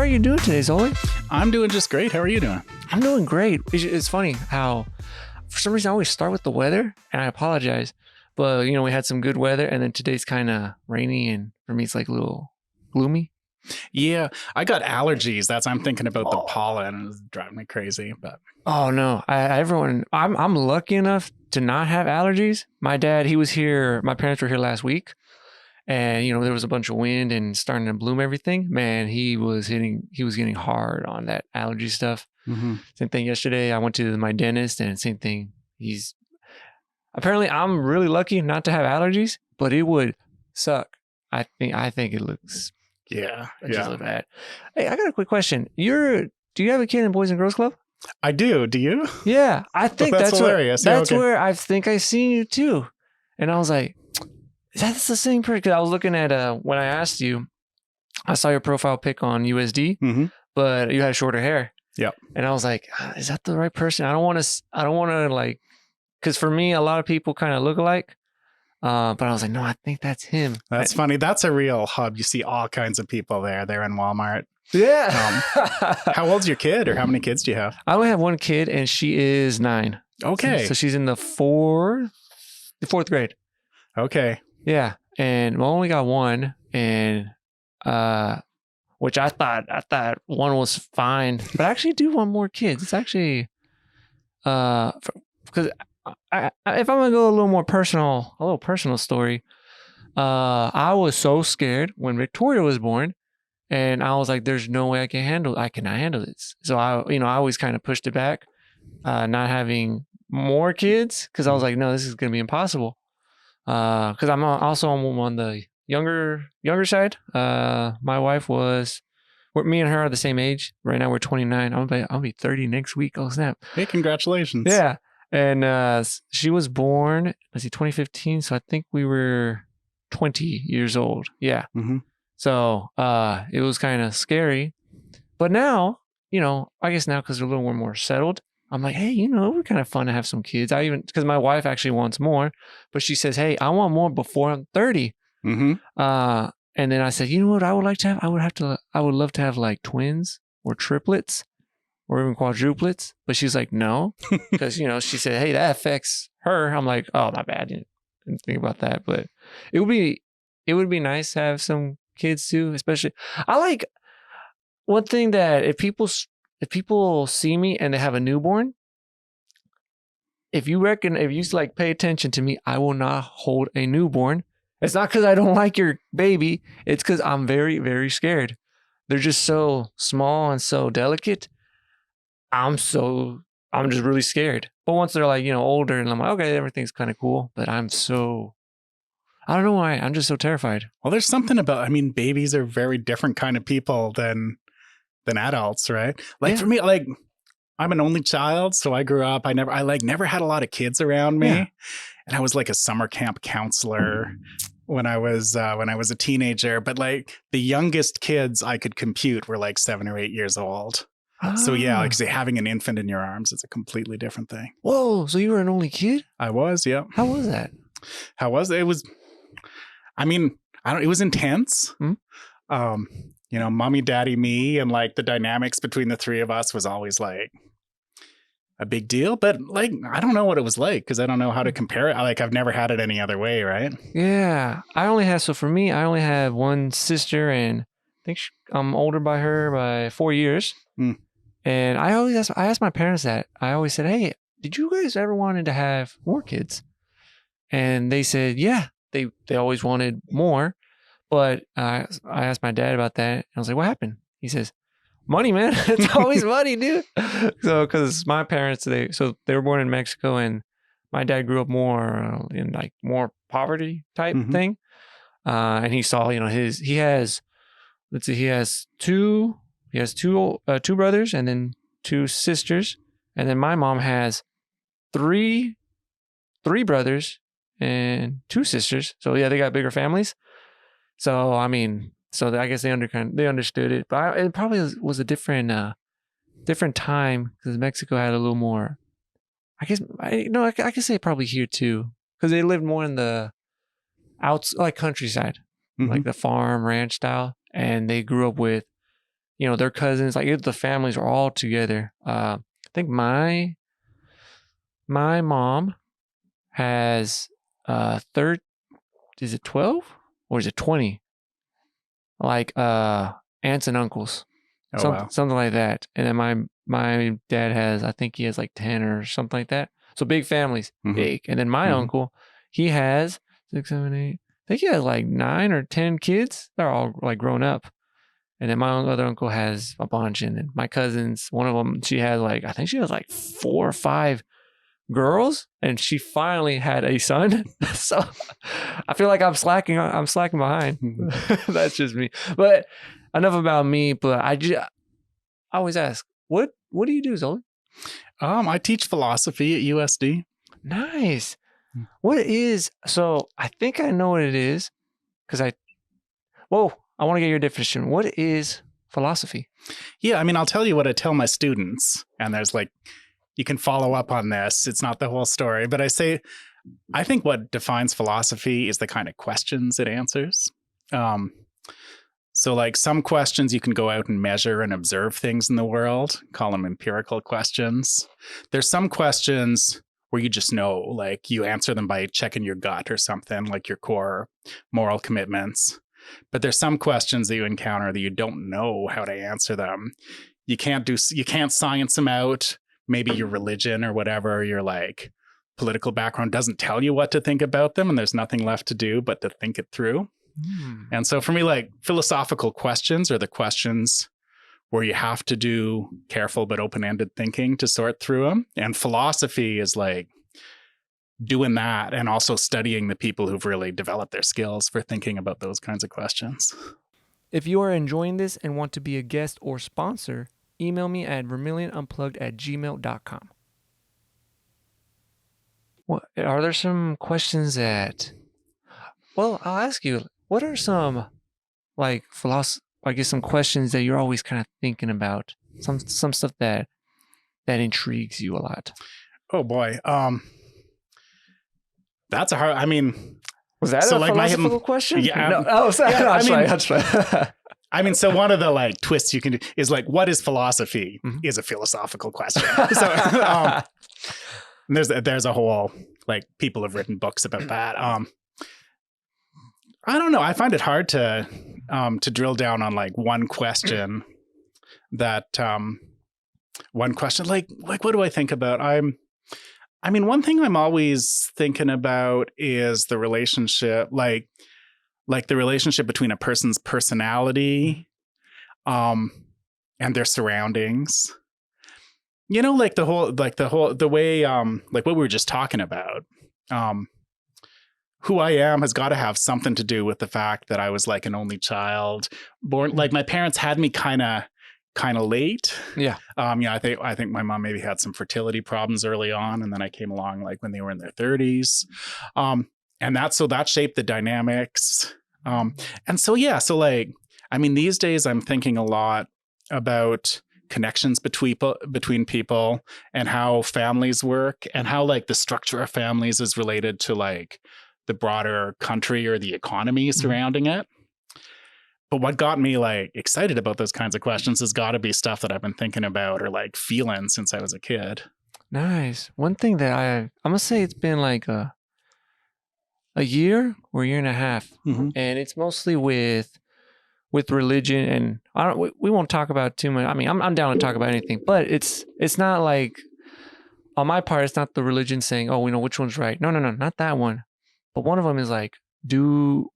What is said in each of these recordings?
are you doing today, Zoli? I'm doing just great. How are you doing? I'm doing great. It's funny how, for some reason, I always start with the weather, and I apologize. But, you know, we had some good weather, and then today's kind of rainy, and for me, it's like a little gloomy. Yeah, I got allergies. I'm thinking about the pollen. It's driving me crazy. But Oh, no. I'm lucky enough to not have allergies. My dad, he was here. My parents were here last week. And, you know, there was a bunch of wind and starting to bloom everything. Man, he was getting hard on that allergy stuff. mm-hmm. Same thing yesterday. I went to my dentist and same thing. Apparently I'm really lucky not to have allergies, but it would suck. I think it looks just bad. Hey, I got a quick question. Do you have a kid in Boys and Girls Club? I do. Do you? Yeah, I think that's hilarious. That's where I think I seen you too. And I was like, that's the same person. Because I was looking at when I asked you, I saw your profile pic on USD, mm-hmm. but you had shorter hair. Yep. And I was like, is that the right person? I don't want to like, because for me, a lot of people kind of look alike. But I was like, no, I think that's him. That's funny. That's a real hub. You see all kinds of people there. They're in Walmart. Yeah. How old's your kid, or how many kids do you have? I only have one kid, and she is 9. Okay. So she's in the fourth grade. Okay. Yeah. And I only got one, and which I thought one was fine, but I actually do want more kids. It's actually because if I'm gonna go a little personal story, I was so scared when Victoria was born, and I was like, "There's no way I cannot handle this." So I always kind of pushed it back, not having more kids, because I was like, "No, this is gonna be impossible." Because I'm also on the younger side. My wife me and her are the same age. Right now we're 29. I'll be 30 next week. Oh snap! Hey, congratulations. Yeah. And she was born, 2015. So I think we were 20 years old. Yeah. Mm-hmm. So it was kind of scary. But now, I guess now because they're a little more settled, I'm like, hey, it would be kind of fun to have some kids. Because my wife actually wants more, but she says, hey, I want more before I'm 30. Mm-hmm. And then I said, you know what I would like to have? I would love to have like twins or triplets, or even quadruplets. But she's like, no, because, she said, hey, that affects her. I'm like, oh, my bad. Didn't think about that. But it would be nice to have some kids too, especially. I like one thing that if people see me and they have a newborn, if you like pay attention to me, I will not hold a newborn. It's not because I don't like your baby. It's because I'm very, very scared. They're just so small and so delicate. I'm just really scared. But once they're like, older, and I'm like, okay, everything's kind of cool. But I don't know why. I'm just so terrified. Well, there's something about, babies are very different kind of people than adults, right? Like for me, like I'm an only child. So I grew up, I never had a lot of kids around me. Yeah. And I was like a summer camp counselor when I was a teenager. But like the youngest kids I could compute were like 7 or 8 years old. So yeah, like say having an infant in your arms is a completely different thing. Whoa! So you were an only kid? I was, yeah. How was that? It was, it was intense. Mm-hmm. Mommy, daddy, me, and like the dynamics between the three of us was always like a big deal. But like, I don't know what it was like because I don't know how to compare it. I've never had it any other way, right? Yeah, for me, I only have one sister, and I think I'm older by her by 4 years. Mm. And I asked my parents that. I always said, hey, did you guys ever wanted to have more kids? And they said, yeah, they always wanted more. But I asked my dad about that. And I was like, what happened? He says, money, man. It's always money, dude. So, because my parents, they were born in Mexico, and my dad grew up more in like more poverty type mm-hmm. thing. And he saw, he has two brothers and then 2 sisters. And then my mom has three brothers and 2 sisters. So yeah, they got bigger families. So I guess they understood it, but it probably was a different time because Mexico had a little more. I guess I can say probably here too because they lived more in the countryside, mm-hmm. like the farm ranch style, and they grew up with their cousins, like the families are all together. I think my mom has is it 12 or is it 20? Like aunts and uncles. Oh, wow. Something like that. And then my dad has, I think he has like 10 or something like that. So big families, big. And then my uncle, he has 6, 7, 8. I think he has like 9 or 10 kids. They're all like grown up. And then my other uncle has a bunch. And then my cousins, one of them, I think she has like 4 or 5 girls, and she finally had a son. So I feel like I'm slacking behind. That's just me. But enough about me. But I always ask, what do you do, Zoli? I teach philosophy at USD. Nice. So I think I know what it is because I want to get your definition. What is philosophy? Yeah, I mean, I'll tell you what I tell my students, and there's like, you can follow up on this. It's not the whole story, but I think what defines philosophy is the kind of questions it answers. So like some questions you can go out and measure and observe things in the world, call them empirical questions. There's some questions where you just know, like you answer them by checking your gut or something, like your core moral commitments. But there's some questions that you encounter that you don't know how to answer them. You can't science them out. Maybe your religion or whatever, your like political background doesn't tell you what to think about them, and there's nothing left to do but to think it through. And so for me, like philosophical questions are the questions where you have to do careful but open-ended thinking to sort through them. And philosophy is like doing that and also studying the people who've really developed their skills for thinking about those kinds of questions. If you are enjoying this and want to be a guest or sponsor, email me at vermillionunplugged@gmail.com. Well, are there some questions I'll ask you, what are some like some questions that you're always kind of thinking about? Some stuff that intrigues you a lot. Oh boy. That's a hard, I mean, was that a philosophical question? Yeah. No, sorry. Yeah, That's right. I mean, so one of the like twists you can do is like, what is philosophy is a philosophical question. So there's a whole, like people have written books about that. I don't know. I find it hard to drill down on like one question like what do I think about? I mean, one thing I'm always thinking about is the relationship, like the relationship between a person's personality, and their surroundings. You know, like the way, like what we were just talking about. Who I am has got to have something to do with the fact that I was like an only child, born, like my parents had me kind of late. Yeah. I think my mom maybe had some fertility problems early on, and then I came along like when they were in their 30s. And that shaped the dynamics. And so, yeah, so like, I mean, these days I'm thinking a lot about connections between people and how families work and how like the structure of families is related to like the broader country or the economy surrounding it. But what got me like excited about those kinds of questions has got to be stuff that I've been thinking about or like feeling since I was a kid. Nice. One thing that I'm gonna say it's been like a year or a year and a half, and it's mostly with religion. And we won't talk about too much. I mean, I'm down to talk about anything, but it's not like on my part. It's not the religion saying, "Oh, we know which one's right." No, not that one. But one of them is like, oh,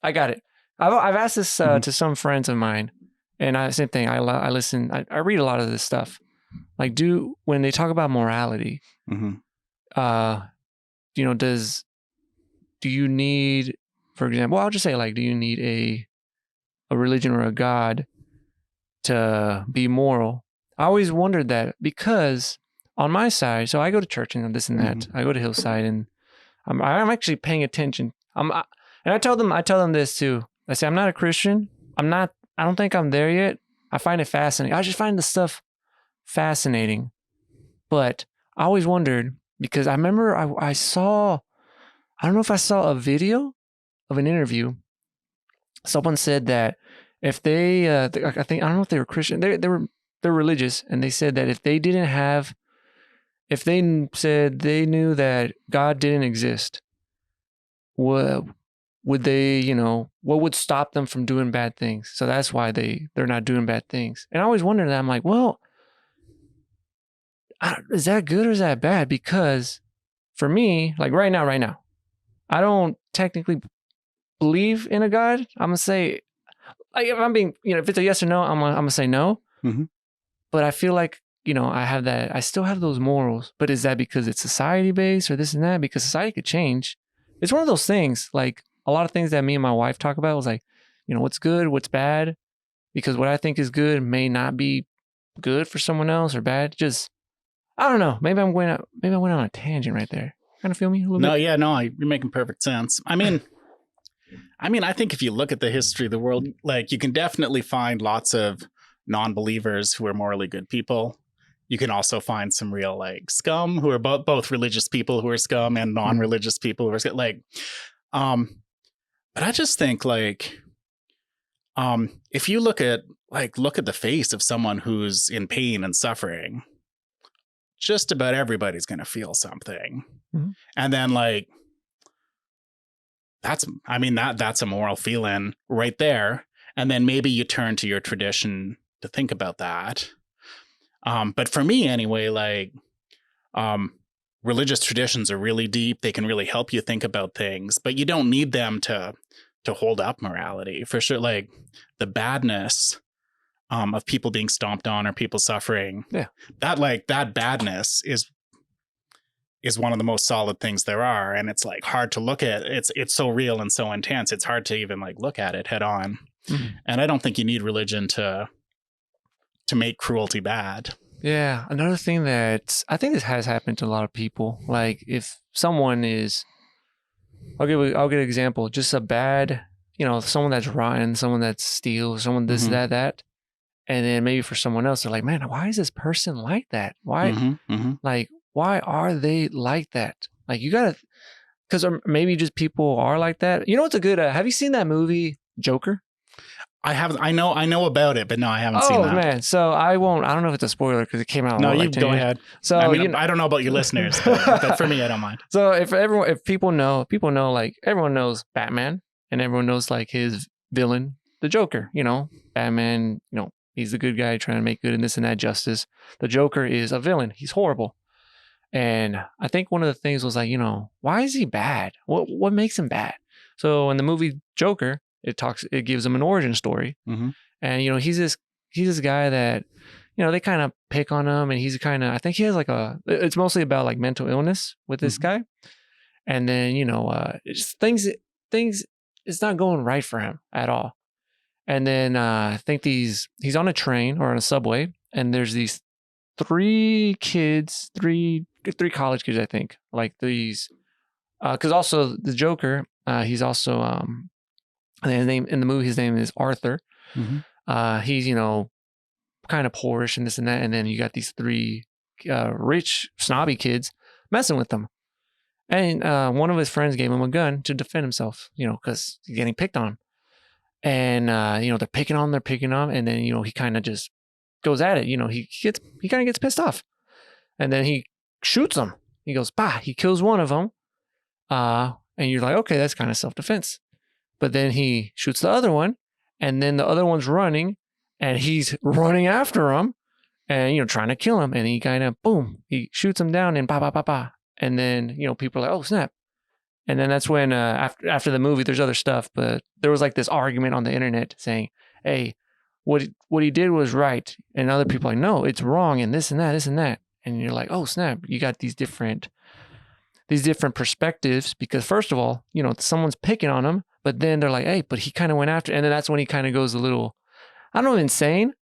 I got it. I've asked this to some friends of mine, and same thing. I listen. I read a lot of this stuff. Like, when they talk about morality, do you need, for example, I'll just say like, do you need a religion or a God to be moral? I always wondered that because on my side, so I go to church and this and that. I go to Hillside and I'm actually paying attention. And I tell them this too. I say, I'm not a Christian. I don't think I'm there yet. I find it fascinating. I just find the stuff fascinating. But I always wondered because I remember I don't know if I saw a video of an interview. Someone said that if they, I think, I don't know if they were Christian. They're religious, and they said that if they said they knew that God didn't exist, what would they, what would stop them from doing bad things? So that's why they're not doing bad things. And I always wondered that. I'm like, well, is that good or is that bad? Because for me, like right now, I don't technically believe in a God. I'm gonna say, like, if I'm being, if it's a yes or no, I'm gonna say no. Mm-hmm. But I feel like, I still have those morals. But is that because it's society based or this and that? Because society could change. It's one of those things, like a lot of things that me and my wife talk about was like, what's good, what's bad, because what I think is good may not be good for someone else or bad. Just, I don't know. Maybe I went on a tangent right there. Kind of feel me a little bit? No, yeah, no, you're making perfect sense. I mean, I think if you look at the history of the world, like you can definitely find lots of non-believers who are morally good people. You can also find some real like scum who are both religious people who are scum and non-religious people who are scum. Like, but I just think like, if you look at the face of someone who's in pain and suffering, just about everybody's going to feel something. Mm-hmm. And then like, that's a moral feeling right there. And then maybe you turn to your tradition to think about that. But for me anyway, like, religious traditions are really deep. They can really help you think about things, but you don't need them to hold up morality for sure. Like the badness, of people being stomped on or people suffering. Yeah. That badness is one of the most solid things there are. And it's like hard to look at. It's so real and so intense. It's hard to even like look at it head on. Mm-hmm. And I don't think you need religion to make cruelty bad. Yeah. Another thing that I think this has happened to a lot of people. Like if someone is, I'll give an example, just a bad, someone that's rotten, someone that steals, someone this, mm-hmm. that. And then maybe for someone else, they're like, man, why is this person like that? Why, mm-hmm. Mm-hmm. like, why are they like that? Like you gotta, because maybe just people are like that. What's a good, have you seen that movie Joker? I haven't. I know about it, but no, I haven't seen that. Oh man, so I don't know if it's a spoiler because it came out. No, you go ahead. So I don't know about your listeners, but for me, I don't mind. So if people know, like everyone knows Batman, and everyone knows like his villain, the Joker. Batman. He's the good guy trying to make good and this and that justice. The Joker is a villain. He's horrible. And I think one of the things was like, why is he bad? What makes him bad? So in the movie Joker, it gives him an origin story. Mm-hmm. And, he's this guy that, they kind of pick on him, and he's kind of, I think he has it's mostly about like mental illness with this mm-hmm. guy. And then, things, it's not going right for him at all. And then I think he's on a train or on a subway, and there's these three college kids, I think, like these, because also the Joker, he's also, his name in the movie, his name is Arthur. Mm-hmm. He's, kind of poorish and this and that. And then you got these three rich, snobby kids messing with them. And one of his friends gave him a gun to defend himself, because he's getting picked on. And, they're picking on him. And then, he kind of just goes at it. He kind of gets pissed off. And then he shoots them. He goes, bah, he kills one of them. And you're like, okay, that's kind of self-defense. But then he shoots the other one. And then the other one's running. And he's running after him. And, trying to kill him. And he kind of, boom, he shoots him down and bah, bah, bah, bah. And then, people are like, oh, snap. And then that's when, after the movie, there's other stuff, but there was like this argument on the internet saying, hey, what he did was right. And other people are like, no, it's wrong. And this and that, this and that. And you're like, oh, snap. You got these different perspectives because first of all, someone's picking on him, but then they're like, hey, but he kind of went after, and then that's when he kind of goes a little, I don't know, insane,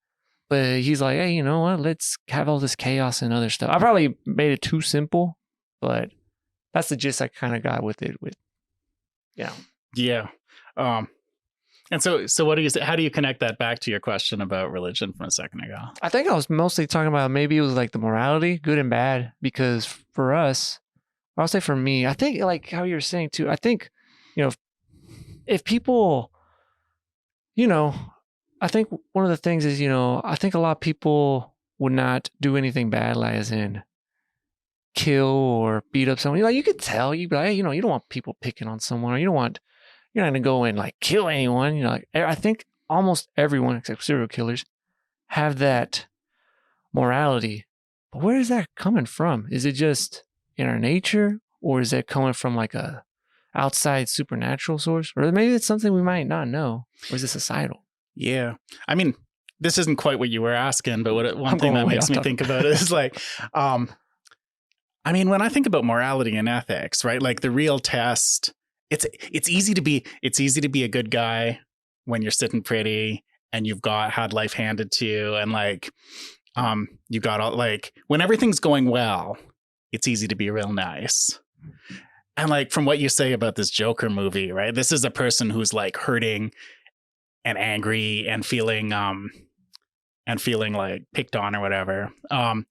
but he's like, hey, you know what? Let's have all this chaos and other stuff. I probably made it too simple, but that's the gist I kind of got with it. Yeah. And so what do you say? How do you connect that back to your question about religion from a second ago? I think I was mostly talking about maybe it was like the morality, good and bad, because for us, I'll say for me, I think like how you're saying too, I think, if people, I think one of the things is, I think a lot of people would not do anything bad, like as in kill or beat up someone. Like you could tell, you don't want people picking on someone, or you're not gonna go and like kill anyone. Like I think almost everyone except serial killers have that morality. But where is that coming from? Is it just in our nature, or is it coming from like a outside supernatural source, or maybe it's something we might not know, or is it societal? Yeah. I mean, this isn't quite what you were asking, but one thing that makes me think about it is like, I mean, when I think about morality and ethics, right? Like the real test, it's easy to be a good guy when you're sitting pretty and you've had life handed to you, and like, you got all, like, when everything's going well, it's easy to be real nice. And like, from what you say about this Joker movie, right? This is a person who's like hurting and angry and feeling like picked on or whatever. And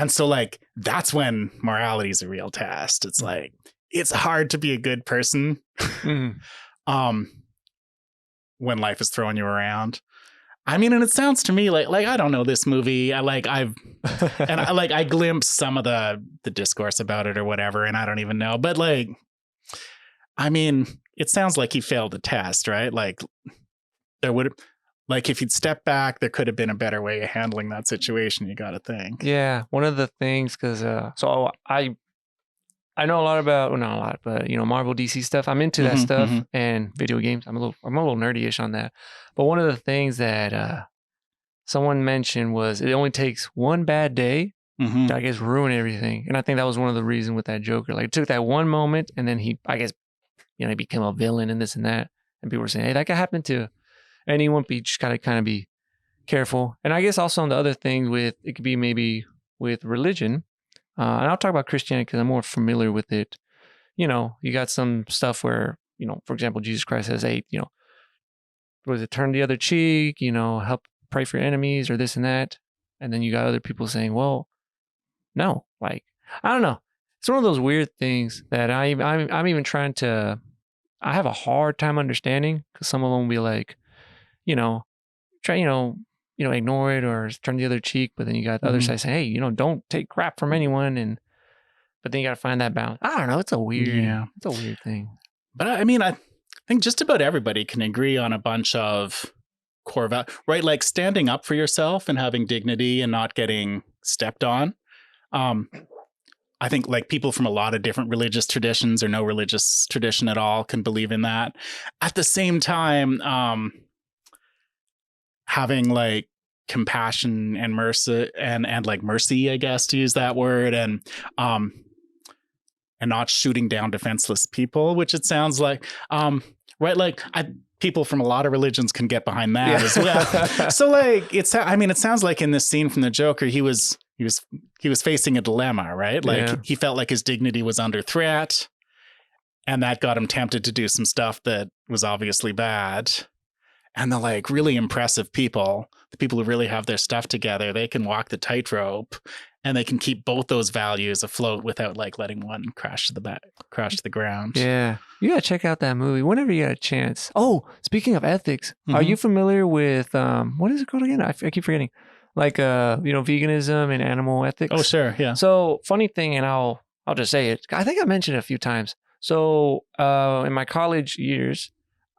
so like, that's when morality is a real test. It's like, it's hard to be a good person when life is throwing you around. I mean, and it sounds to me like I don't know this movie. I glimpsed some of the discourse about it or whatever, and I don't even know. But like, I mean, it sounds like he failed the test, right? Like there would, like, if he'd stepped back, there could have been a better way of handling that situation. You got to think. Yeah, one of the things, because so I know a lot about, well, not a lot, but Marvel, DC stuff. I'm into that stuff and video games. I'm a little nerdy-ish on that. But one of the things that someone mentioned was it only takes one bad day to, I guess, ruin everything. And I think that was one of the reasons with that Joker. Like, it took that one moment, and then he, I guess, he became a villain and this and that. And people were saying, hey, that could happen to anyone. But you just gotta kind of be careful. And I guess also on the other thing with, it could be maybe with religion. And I'll talk about Christianity because I'm more familiar with it. You got some stuff where, for example, Jesus Christ says, hey, was it turn the other cheek, help pray for your enemies or this and that. And then you got other people saying, well, no, like, I don't know. It's one of those weird things that I'm even trying to, I have a hard time understanding, because some of them will be like, try, ignore it or turn the other cheek. But then you got the other side saying, hey, don't take crap from anyone. But then you got to find that balance. I don't know. It's a weird thing. But I mean, I think just about everybody can agree on a bunch of core values, right? Like standing up for yourself and having dignity and not getting stepped on. I think like people from a lot of different religious traditions or no religious tradition at all can believe in that. At the same time, having like compassion and mercy and like mercy, I guess, to use that word, and not shooting down defenseless people, which it sounds like, right? Like people from a lot of religions can get behind that as well. So like, it sounds like in this scene from the Joker, he was facing a dilemma, right? Like he felt like his dignity was under threat, and that got him tempted to do some stuff that was obviously bad. And the like really impressive people, the people who really have their stuff together, they can walk the tightrope, and they can keep both those values afloat without like letting one crash to the ground. Yeah. You got to check out that movie whenever you get a chance. Oh, speaking of ethics, are you familiar with, what is it called again? I keep forgetting. Like, veganism and animal ethics. Oh, sure. Yeah. So funny thing, and I'll just say it. I think I mentioned it a few times. So, in my college years,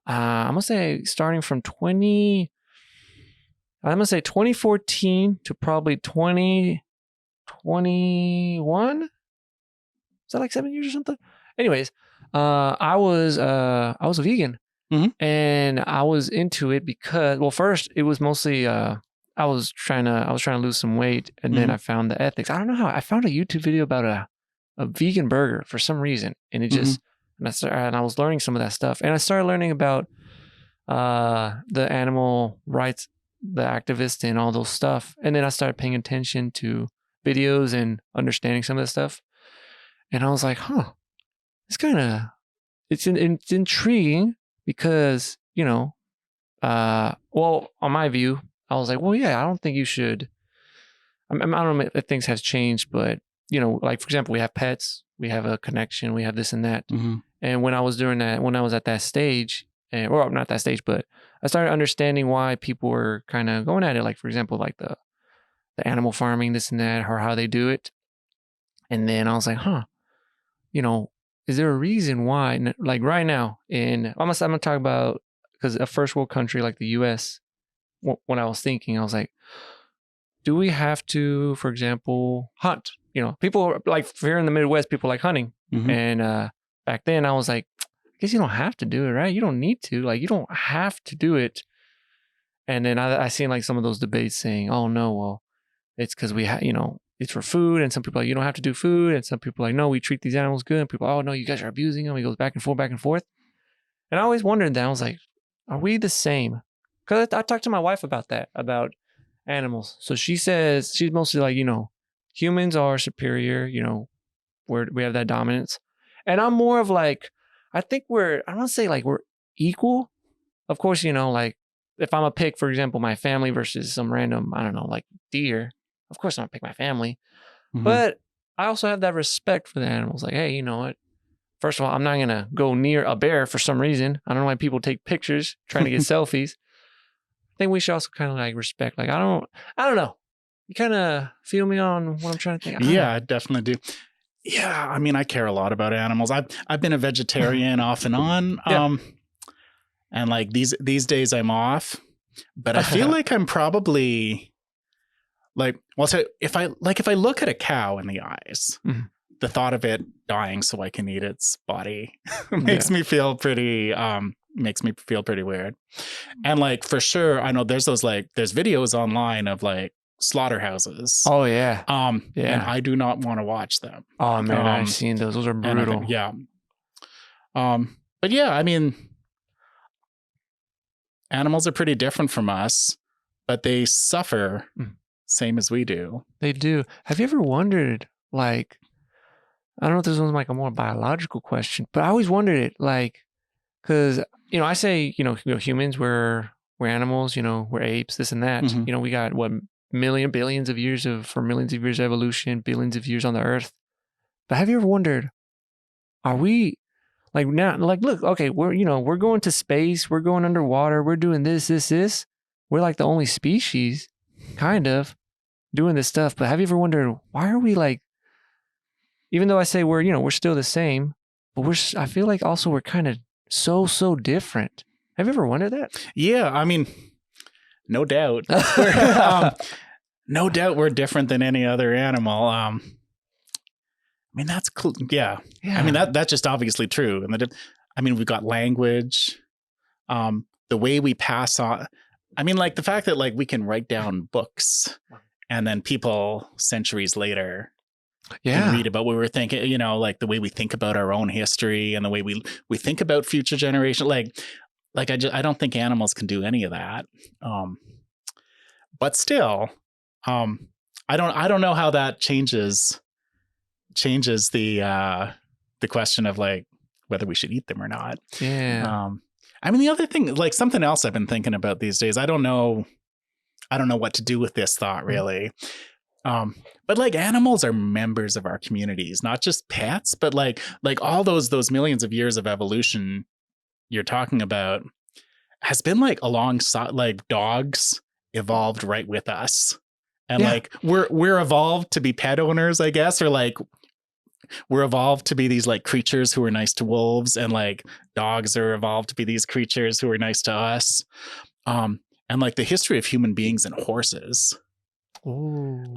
I'm going to say starting from 2014 to probably 2021. Is that like 7 years or something? Anyways, I was a vegan, and I was into it because, well, first it was mostly, I was trying to lose some weight, and then I found the ethics. I don't know how I found a YouTube video about a vegan burger for some reason, and it just, and I was learning some of that stuff, and I started learning about the animal rights, the activists, and all those stuff. And then I started paying attention to videos and understanding some of the stuff. And I was like, it's kind of, it's intriguing because, well, on my view, I was like, well, yeah, I don't think you should. I don't know if things has changed, but, like, for example, we have pets, we have a connection, we have this and that. And when I was doing that, when I was at that stage, and well, not that stage, but I started understanding why people were kind of going at it. Like, for example, like the animal farming, this and that, or how they do it. And then I was like, is there a reason why, like right now I'm gonna talk about, because a first world country like the US, when I was thinking, I was like, do we have to, for example, hunt? People like here in the Midwest, people like hunting. Mhm. And back then I was like, I guess you don't have to do it, right? You don't need to, like, you don't have to do it. And then I seen like some of those debates saying, oh no, well, it's because we have, it's for food. And some people are like, you don't have to do food. And some people are like, no, we treat these animals good. And people, oh no, you guys are abusing them. It goes back and forth, back and forth. And I always wondered that. I was like, are we the same? Because I talked to my wife about that, about animals. So she says, she's mostly like, humans are superior, we have that dominance. And I'm more of like, I think I don't want to say like we're equal. Of course, like if I'm a pick, for example, my family versus some random, I don't know, like deer, of course I'm gonna pick my family. Mhm. But I also have that respect for the animals. Like, hey, you know what? First of all, I'm not gonna go near a bear for some reason. I don't know why people take pictures trying to get selfies. I think we should also kind of like respect. Like, I don't know. You kind of feel me on what I'm trying to think. Yeah, I definitely do. Yeah, I mean, I care a lot about animals. I've been a vegetarian off and on. Yeah. And like these days I'm off, but I feel like I'm probably like, well, so if I look at a cow in the eyes, Mhm. the thought of it dying so I can eat its body makes me feel pretty weird. And like, for sure, I know there's videos online of like slaughterhouses. Oh yeah. And I do not want to watch them. Oh man, I've seen those. Those are brutal. Yeah. But yeah, I mean, animals are pretty different from us, but they suffer same as we do. They do. Have you ever wondered, like, I don't know if this one's like a more biological question, but I always wondered it, like, because I say, humans, we're animals, we're apes, this and that. Mhm. We got what millions of years of evolution, billions of years on the earth. But have you ever wondered, are we like now, like, look, okay, we're going to space, we're going underwater, we're doing this. We're like the only species kind of doing this stuff. But have you ever wondered, why are we like, even though I say we're still the same, but I feel like also we're kind of so different. Have you ever wondered that? Yeah, I mean, no doubt. No doubt we're different than any other animal. I mean, that's cool. Yeah. I mean, that's just obviously true. And I mean, we've got language, the way we pass on. I mean, like the fact that like we can write down books and then people centuries later can read about what we're thinking, like the way we think about our own history and the way we think about future generations. Like I don't think animals can do any of that. But still, I don't know how that changes the question of like whether we should eat them or not. Yeah. I mean, the other thing, like something else I've been thinking about these days, I don't know what to do with this thought really. But like animals are members of our communities, not just pets, but like all those millions of years of evolution you're talking about has been like alongside, like dogs evolved right with us. And like we're evolved to be pet owners, I guess, or like we're evolved to be these like creatures who are nice to wolves, and like dogs are evolved to be these creatures who are nice to us. And like the history of human beings and horses. Ooh.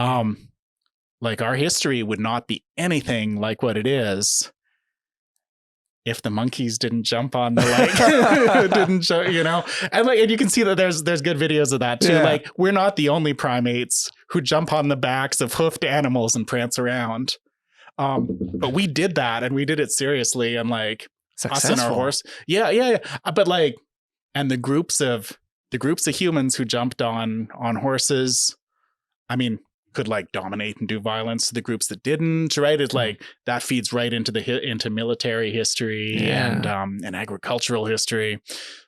Like our history would not be anything like what it is if the monkeys didn't jump on the like didn't show, and you can see that there's good videos of that too. Yeah. Like we're not the only primates who jump on the backs of hoofed animals and prance around. But we did that, and we did it seriously, and like successful. Us and our horse. Yeah. But like, and the groups of humans who jumped on horses, I mean, could like dominate and do violence to the groups that didn't, right? It's like that feeds right into into military history and agricultural history.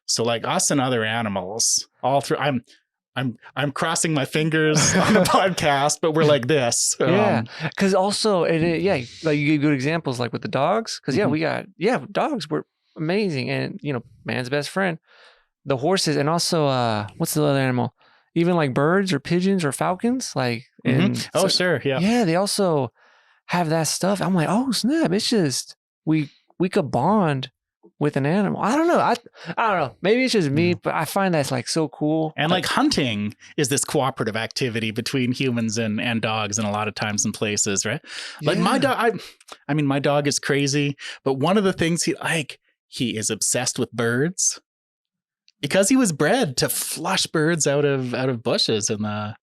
So like us and other animals all through, I'm crossing my fingers on the podcast, but we're like this. Yeah. Cause also like you gave good examples like with the dogs. Cause we got, dogs amazing. And, man's best friend, the horses, and also, what's the other animal? Even like birds or pigeons or falcons. Like, and Oh, sure. Yeah. yeah, they also have that stuff. I'm like, oh, snap. It's just, we could bond with an animal. I don't know. I don't know. Maybe it's just me, but I find that's like so cool. And like hunting is this cooperative activity between humans and dogs, and a lot of times and places, right? Like my dog, I mean, my dog is crazy, but one of the things he is obsessed with birds because he was bred to flush birds out of bushes in the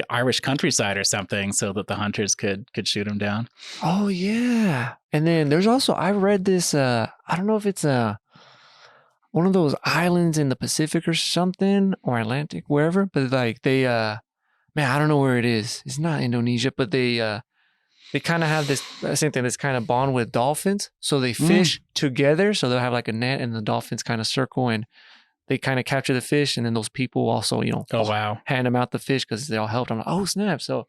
Irish countryside or something, so that the hunters could shoot him down. Oh yeah. And then there's also, I read this, I don't know if it's one of those islands in the Pacific or something, or Atlantic, wherever, but like they, man, I don't know where it is. It's not Indonesia, but they kind of have this same thing, this kind of bond with dolphins. So they fish together. So they'll have like a net and the dolphins kind of circle and they kind of capture the fish. And then those people also, oh, wow, hand them out the fish because they all helped. I'm like, oh snap. So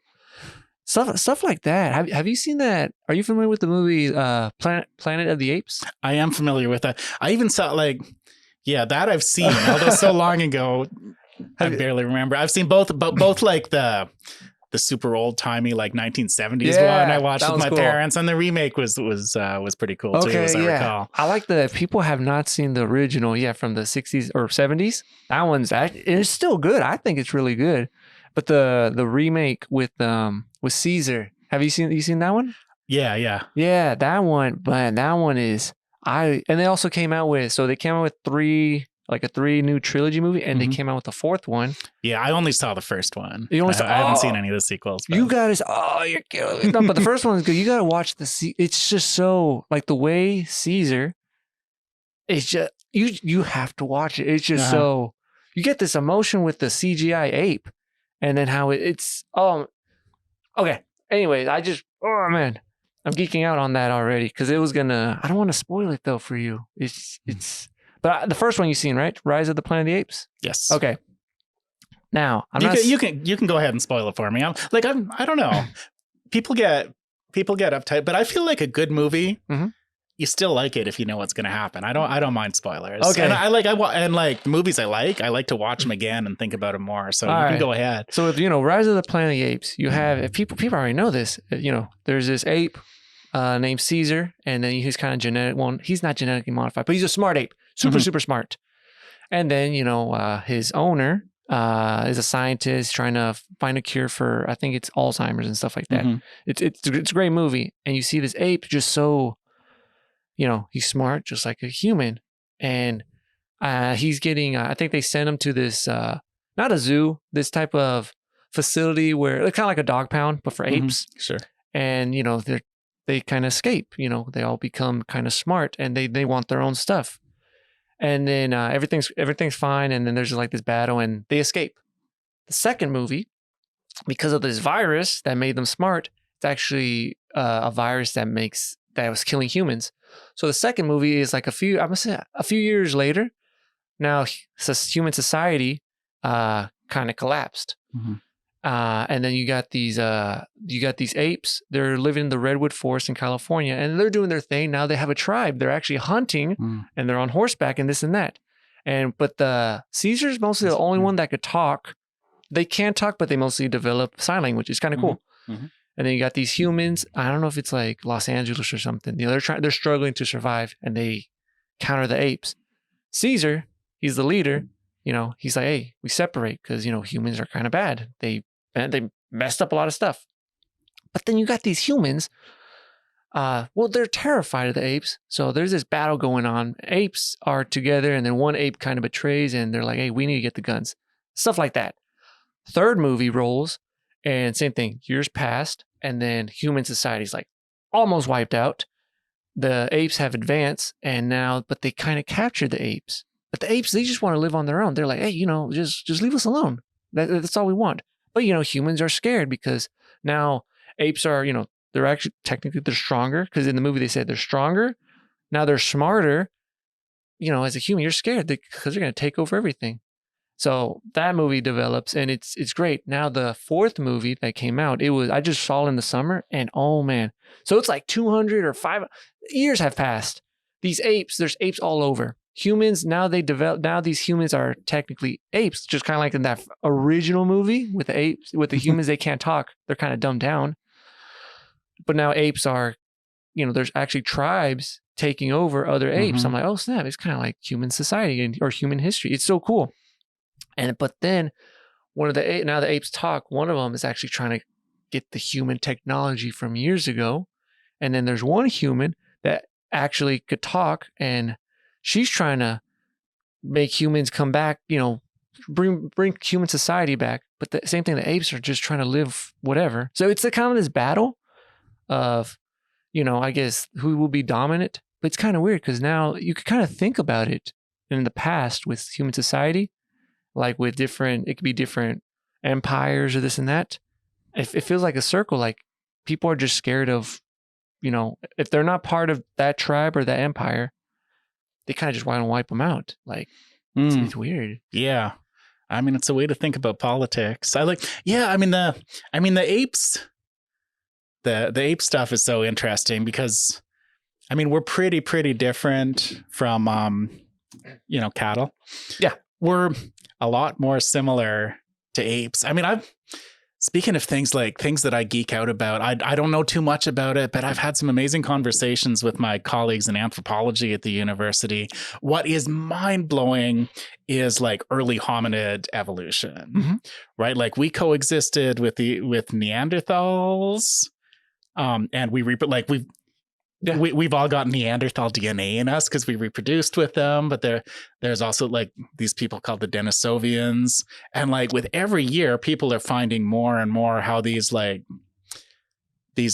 stuff like that. Have you seen that? Are you familiar with the movie Planet of the Apes? I am familiar with that. I even saw that I've seen, although so long ago, I barely remember. I've seen both like the super old timey like 1970s one I watched with my parents, and the remake was pretty cool too, as I recall. I like that people have not seen the original from the 60s or 70s. That one's it's still good. I think it's really good. But the remake with Caesar, have you seen that one? Yeah, that one. Man, that one is and they also came out with three new trilogy movie, and they came out with the fourth one. Yeah, I only saw the first one. I haven't seen any of the sequels. But. You guys, you're killing me. But the first one is good. You got to watch it's just so, like, the way Caesar, it's just, you have to watch it. It's just so, you get this emotion with the CGI ape, and then how it's, okay. Anyways, man, I'm geeking out on that already, because it was gonna, I don't want to spoil it though for you. It's, but the first one you've seen, right? Rise of the Planet of the Apes? Yes. Okay. Now, you can go ahead and spoil it for me. I don't know. People get uptight, but I feel like a good movie, you still like it if you know what's going to happen. I don't mind spoilers. Okay. And the movies I like to watch them again and think about them more. So you can go ahead. So with, Rise of the Planet of the Apes, you have, if people already know this, there's this ape named Caesar, and then he's kind of he's not genetically modified, but he's a smart ape. Super smart. And then, his owner is a scientist trying to find a cure for, I think it's Alzheimer's and stuff like that. It's a great movie. And you see this ape just so, he's smart, just like a human. And he's getting, I think they sent him to this, not a zoo, this type of facility where it's kind of like a dog pound, but for apes. Sure. And, they kind of escape, they all become kind of smart, and they want their own stuff. And then everything's fine. And then there's like this battle and they escape. The second movie, because of this virus that made them smart, it's actually a virus that was killing humans. So the second movie is like a few years later. Now human society kind of collapsed. And then you got these apes. They're living in the redwood forest in California, and they're doing their thing. Now they have a tribe. They're actually hunting, and they're on horseback and this and that. But the Caesar's mostly the only one that could talk. They can talk, but they mostly develop sign language. It's kind of cool. And then you got these humans. I don't know if it's like Los Angeles or something. They're struggling to survive, and they counter the apes. Caesar, he's the leader. He's like, hey, we separate because humans are kind of bad. They messed up a lot of stuff. But then you got these humans. They're terrified of the apes. So there's this battle going on. Apes are together, and then one ape kind of betrays, and they're like, hey, we need to get the guns. Stuff like that. Third movie rolls, and same thing. Years passed, and then human society's like almost wiped out. The apes have advanced, but they kind of captured the apes. But the apes, they just want to live on their own. They're like, hey, just leave us alone. That's all we want. But, humans are scared because now apes are, they're actually, technically, they're stronger. Because in the movie, they said they're stronger. Now they're smarter. As a human, you're scared because they're going to take over everything. So that movie develops, and it's great. Now the fourth movie that came out, I just saw it in the summer, and oh man. So it's like 200 or 5 years have passed. these apes, there's apes all over. Humans, now these humans are technically apes, just kind of like in that original movie with the apes, with the humans, they can't talk. They're kind of dumbed down. But now apes are, there's actually tribes taking over other apes. I'm like, oh snap, it's kind of like human society or human history. It's so cool. But then now the apes talk. One of them is actually trying to get the human technology from years ago. And then there's one human that actually could talk, and she's trying to make humans come back, bring human society back. But the same thing, the apes are just trying to live whatever. So it's kind of this battle of, I guess who will be dominant. But it's kind of weird because now you could kind of think about it in the past with human society, like with it could be different empires or this and that. It feels like a circle. Like people are just scared of, if they're not part of that tribe or that empire, they kind of just want to wipe them out. Like it's weird. Yeah. I mean, it's a way to think about politics. The apes, the ape stuff is so interesting because, we're pretty different from, cattle. Yeah. We're a lot more similar to apes. Speaking of things that I geek out about, I don't know too much about it, but I've had some amazing conversations with my colleagues in anthropology at the university. What is mind blowing is like early hominid evolution, right? Like we coexisted with Neanderthals, and we've all got Neanderthal DNA in us because we reproduced with them. But there's also like these people called the Denisovians. And like with every year, people are finding more and more how these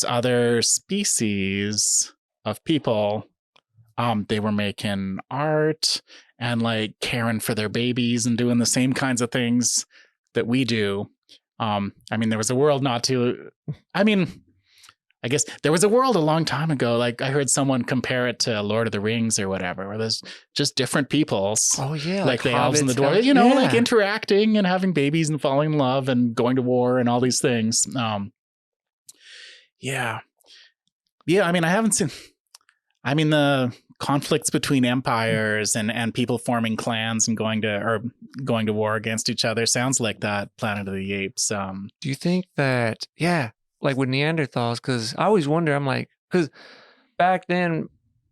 other species of people, they were making art and like caring for their babies and doing the same kinds of things that we do. There was a world I guess there was a world a long time ago. Like I heard someone compare it to Lord of the Rings or whatever, where there's just different peoples. Oh yeah. Like the elves and the dwarves, like interacting and having babies and falling in love and going to war and all these things. Yeah. I haven't seen, the conflicts between empires and people forming clans and going to war against each other sounds like that Planet of the Apes. Do you think that, like with Neanderthals, because I always wonder, I'm like, because back then,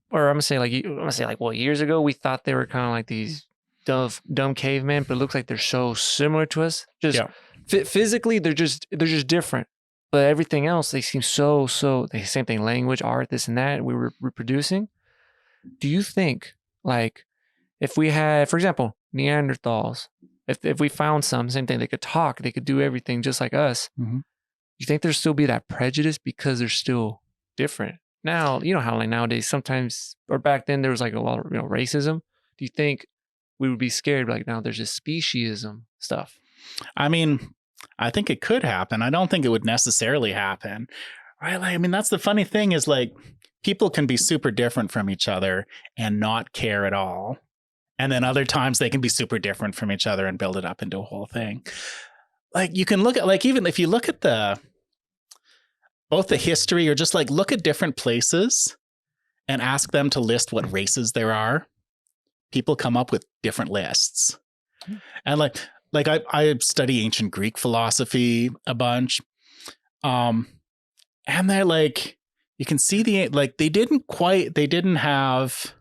or I'm gonna say years ago, we thought they were kind of like these dumb cavemen, but it looks like they're so similar to us. Just physically, they're just different. But everything else, they seem so the same thing, language, art, this and that. We were reproducing. Do you think, like, if we had, for example, Neanderthals, if we found same thing, they could talk, they could do everything just like us. You think there'd still be that prejudice because they're still different? Now, you know how like nowadays sometimes, or back then there was like a lot of racism. Do you think we would be scared like now there's just speciesism stuff? I think it could happen. I don't think it would necessarily happen. Right? That's the funny thing is like people can be super different from each other and not care at all. And then other times they can be super different from each other and build it up into a whole thing. Like you can look at like, even if you look at both the history or just like look at different places and ask them to list what races there are, people come up with different lists. And like I study ancient Greek philosophy a bunch. And they're like, you can see they didn't have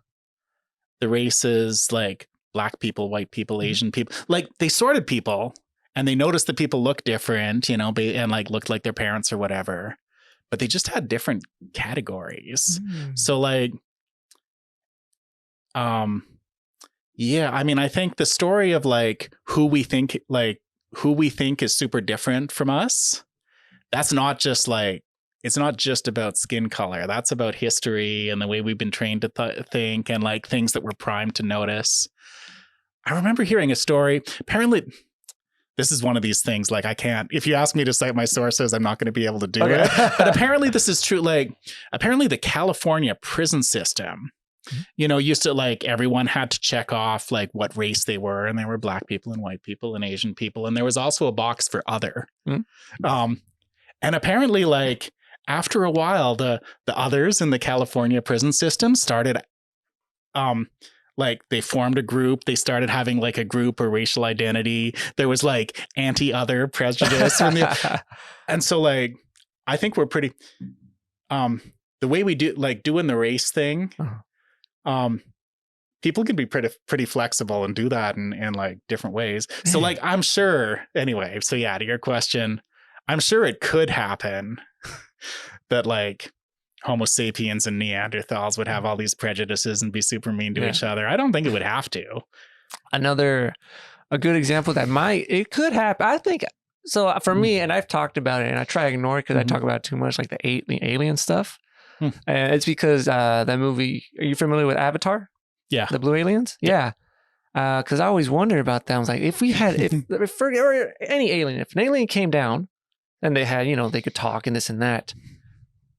the races like black people, white people, Asian people. Like they sorted people and they noticed that people look different, and like looked like their parents or whatever. But they just had different categories. So like, I think the story of like who we think is super different from us, that's not just like, it's not just about skin color. That's about history and the way we've been trained to think and like things that we're primed to notice. I remember hearing a story. Apparently, this is one of these things, like I can't, if you ask me to cite my sources, I'm not going to be able to do it. But apparently this is true. Like apparently the California prison system, used to like everyone had to check off like what race they were. And there were black people and white people and Asian people. And there was also a box for other. And apparently like after a while, the others in the California prison system started like they formed a group. They started having like a group or racial identity. There was like anti-other prejudice. And so like, I think we're pretty, the way we do like doing the race thing, people can be pretty flexible and do that in like different ways. So like, I'm sure anyway. So yeah, to your question, I'm sure it could happen that like Homo sapiens and Neanderthals would have all these prejudices and be super mean to each other. I don't think it would have to. A good example that it could happen. I think so for me, and I've talked about it and I try to ignore it because I talk about it too much, like the alien stuff. It's because that movie, are you familiar with Avatar? Yeah. The Blue Aliens? Yeah. Because I always wondered about that. I was like, if we had, if any alien, if an alien came down and they had, they could talk and this and that,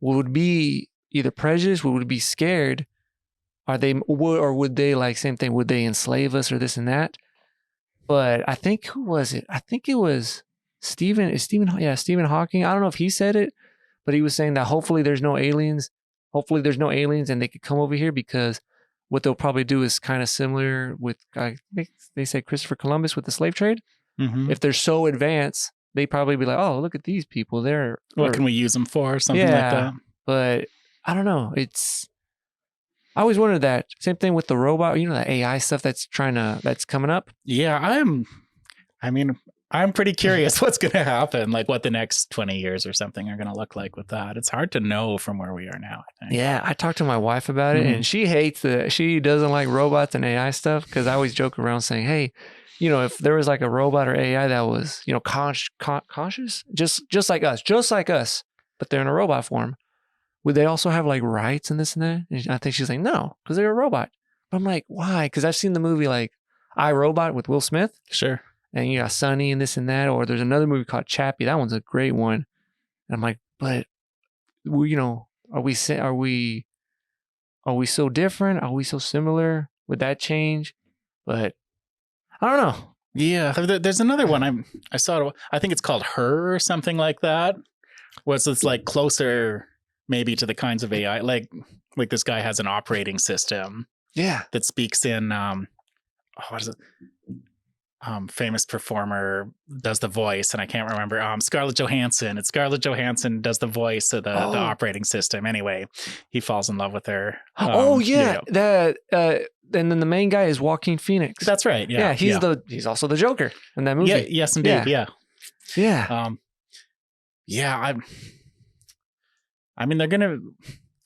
would be either prejudiced, would be scared, or would they like same thing? Would they enslave us or this and that? But I think who was it? I think it was Stephen Hawking. I don't know if he said it, but he was saying that hopefully there's no aliens. Hopefully there's no aliens and they could come over here because what they'll probably do is kind of similar with, I think they say Christopher Columbus with the slave trade. If they're so advanced, they probably be like, oh, look at these people. What can we use them for? Something like that. But I don't know. I always wondered that. Same thing with the robot, the AI stuff that's coming up. Yeah, I'm pretty curious what's going to happen, like what the next 20 years or something are going to look like with that. It's hard to know from where we are now, I think. Yeah, I talked to my wife about it and she doesn't like robots and AI stuff because I always joke around saying, hey, if there was like a robot or AI that was, conscious, just like us, but they're in a robot form, would they also have like rights and this and that? And I think she's like, no, because they're a robot. But I'm like, why? Because I've seen the movie like I, Robot with Will Smith. Sure. And you got Sonny and this and that. Or there's another movie called Chappie. That one's a great one. And I'm like, but are we so different? Are we so similar? Would that change? But I don't know. Yeah, there's another one I saw. I think it's called Her or something like that. It's like closer maybe to the kinds of AI like this guy has an operating system. Yeah, that speaks in what is it? Famous performer does the voice, and I can't remember. Scarlett Johansson. It's Scarlett Johansson does the voice of the operating system. Anyway, he falls in love with her. And then the main guy is Joaquin Phoenix. That's right. Yeah. He's also the Joker in that movie. Yeah. Yes, indeed. Yeah. I mean, they're gonna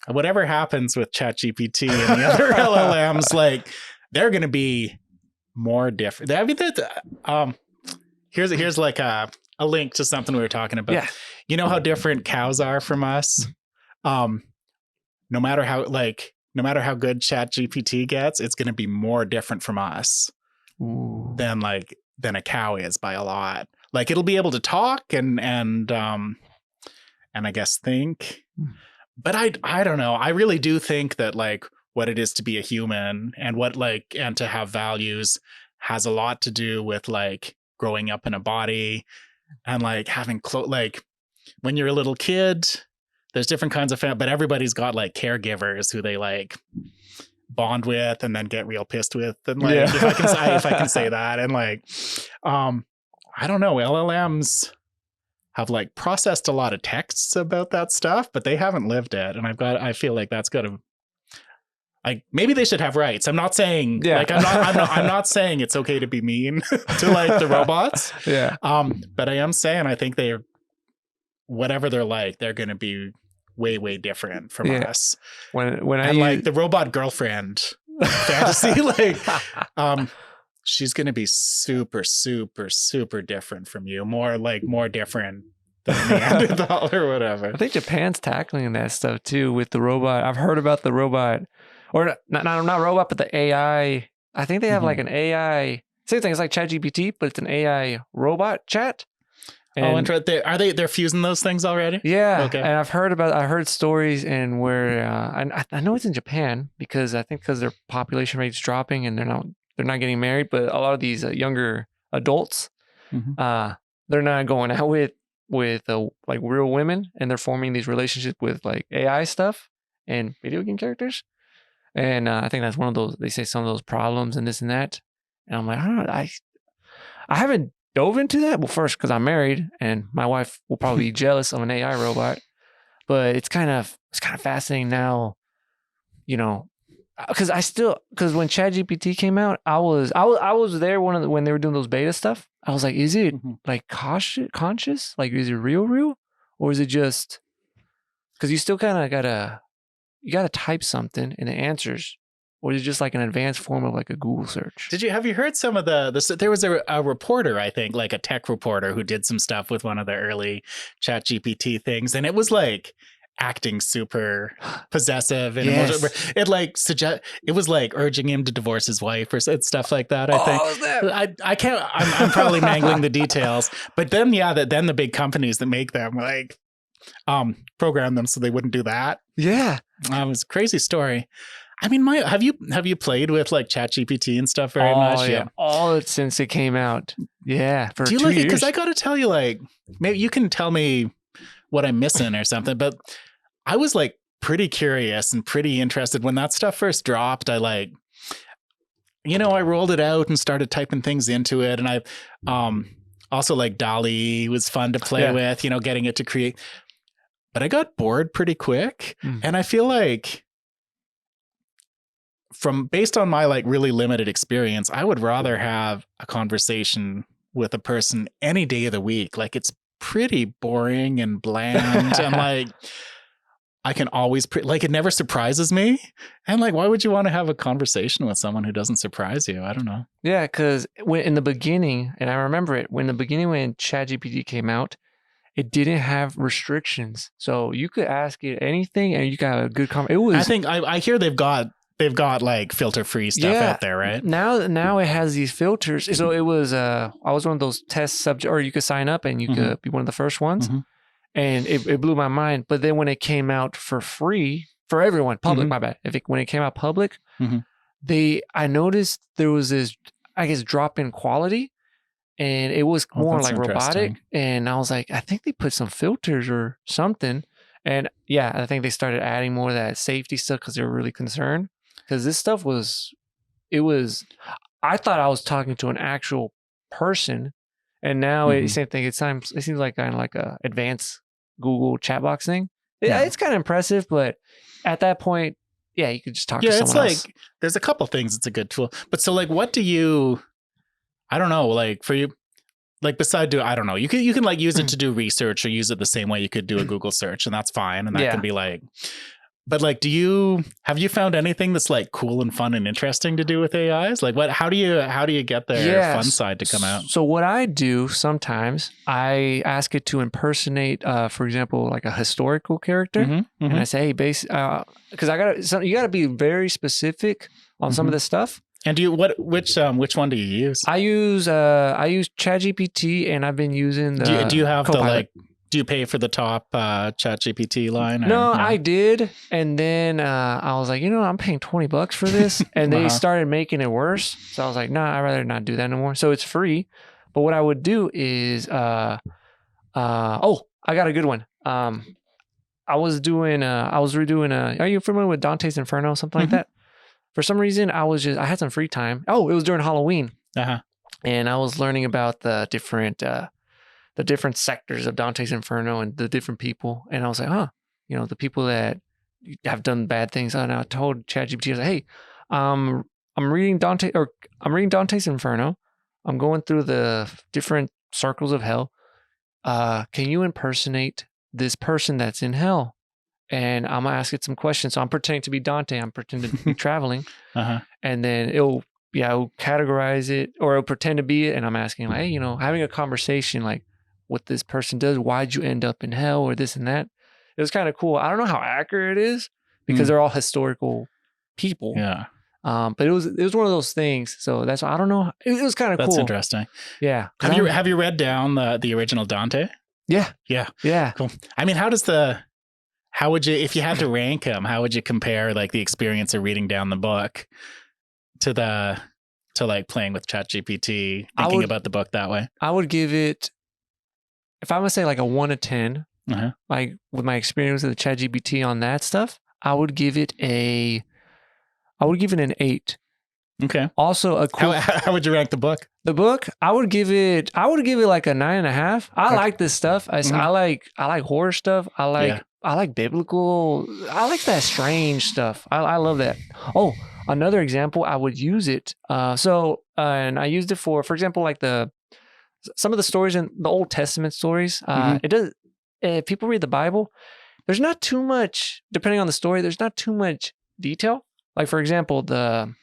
whatever happens with ChatGPT and the other LLMs, like they're gonna be more different. I mean, here's like a link to something we were talking about. Yeah. You know how different cows are from us? No matter how good ChatGPT gets, it's going to be more different from us than a cow is by a lot. Like it'll be able to talk and I guess think, but I don't know. I really do think that like what it is to be a human and and to have values has a lot to do with like growing up in a body and like having when you're a little kid, there's different kinds of but everybody's got like caregivers who they like bond with and then get real pissed with. And like, if I can say that. And like, I don't know, LLMs have like processed a lot of texts about that stuff, but they haven't lived it. And I feel like that's got to, like, maybe they should have rights. I'm not saying I'm not saying it's okay to be mean to like the robots. Yeah. But I am saying, I think whatever they're like, they're going to be way, way different from us. Like the robot girlfriend fantasy, like, she's going to be super, super, super different from you. More different than Neanderthal or whatever. I think Japan's tackling that stuff too with the robot. I've heard about the robot, or not robot, but the AI. I think they have like an AI, same thing. It's like ChatGPT, but it's an AI robot chat. And they're fusing those things already? Yeah. Okay. And I heard stories and where I know it's in Japan because their population rate's dropping and they're not getting married, but a lot of these younger adults, they're not going out with like real women, and they're forming these relationships with like AI stuff and video game characters. And I think that's one of those, they say some of those problems and this and that. And I'm like, I don't know, I haven't dove into that. Well, first, because I'm married and my wife will probably be jealous of an AI robot. But it's kind of fascinating now, you know, because when ChatGPT came out, I was there when they were doing those beta stuff. I was like, is it like conscious? Like, is it real? Or is it just, because you still kind of gotta type something and it answers, or is it just like an advanced form of like a Google search? Have you heard some of there was a reporter, I think, like a tech reporter who did some stuff with one of the early ChatGPT things, and it was like acting super possessive and emotional. It like it was like urging him to divorce his wife or stuff like that. I think I can't. I'm probably mangling the details, but then then the big companies that make them like program them so they wouldn't do that. Yeah, it was a crazy story. I mean, have you played with like ChatGPT and stuff very much? Yeah, all since it came out. Yeah, for 2 years. Do you like it? Because I got to tell you, like, maybe you can tell me what I'm missing or something. But I was like pretty curious and pretty interested when that stuff first dropped. I like, I rolled it out and started typing things into it, and I also like DALL-E was fun to play with. Getting it to create. But I got bored pretty quick, and I feel like, based on my like really limited experience, I would rather have a conversation with a person any day of the week. Like, it's pretty boring and bland. And like, I can always it never surprises me. And like, why would you want to have a conversation with someone who doesn't surprise you? I don't know. Yeah, because in the beginning, and I remember it when ChatGPT came out, it didn't have restrictions, so you could ask it anything, and you got a good conversation. It was. I think I hear they've got like filter-free stuff out there, right? Now it has these filters. So it was I was one of those test subjects, or you could sign up and you could be one of the first ones. And it blew my mind. But then when it came out for free for everyone, public, my bad. When it came out public, I noticed there was this, I guess, drop in quality, and it was more like robotic. And I was like, I think they put some filters or something. And yeah, I think they started adding more of that safety stuff because they were really concerned. Because this stuff I thought I was talking to an actual person, and now same thing. It seems like kind of like a advanced Google chat box thing. It's kind of impressive, but at that point, you could just talk to someone else. Like, there's a couple things. It's a good tool, but so like, what do you? I don't know. Like for you, like beside I don't know. You can like use it to do research, or use it the same way you could do a Google search, and that's fine. And that can be like. But like, have you found anything that's like cool and fun and interesting to do with AIs? Like how do you get their fun side to come out? So what I do sometimes, I ask it to impersonate, for example, like a historical character. And I say, hey, because you gotta be very specific on some of this stuff. And which one do you use? I use ChatGPT, and I've been using the do you have Copilot. Do you pay for the top ChatGPT line? No, I did. And then I was like, I'm paying $20 for this. And they started making it worse. So I was like, nah, I'd rather not do that no more. So it's free. But what I would do is, I got a good one. I was redoing are you familiar with Dante's Inferno, something like that? For some reason, I had some free time. Oh, it was during Halloween. And I was learning about the different sectors of Dante's Inferno and the different people. And I was like, the people that have done bad things. And I told ChatGPT, I was like, hey, I'm reading Dante's Inferno. I'm going through the different circles of hell. Can you impersonate this person that's in hell? And I'm gonna ask it some questions. So I'm pretending to be Dante. I'm pretending to be traveling. And then it'll categorize it, or it'll pretend to be it. And I'm asking like, hey, having a conversation like, what this person does, why'd you end up in hell, or this and that. It was kind of cool. I don't know how accurate it is because they're all historical people. Yeah. But it was one of those things. So that's, I don't know. It was kind of cool. That's interesting. Yeah. Have you read down the original Dante? Yeah. Yeah. Cool. I mean, how would you, if you had to rank them, how would you compare like the experience of reading down the book to like playing with ChatGPT, thinking about the book that way? I would give it, if I'm gonna say like a 1 to 10, like with my experience with the ChatGPT on that stuff, I would give it a I would give it an 8. Okay. Also, a cool. How would you rank the book? The book, I would give it like a 9.5. I like this stuff. I like horror stuff. I like biblical. I like that strange stuff. I love that. Oh, another example, I would use it. And I used it for example, like some of the stories in the Old Testament stories. It does. If people read the Bible, there's not too much. Depending on the story, there's not too much detail. Like for example, the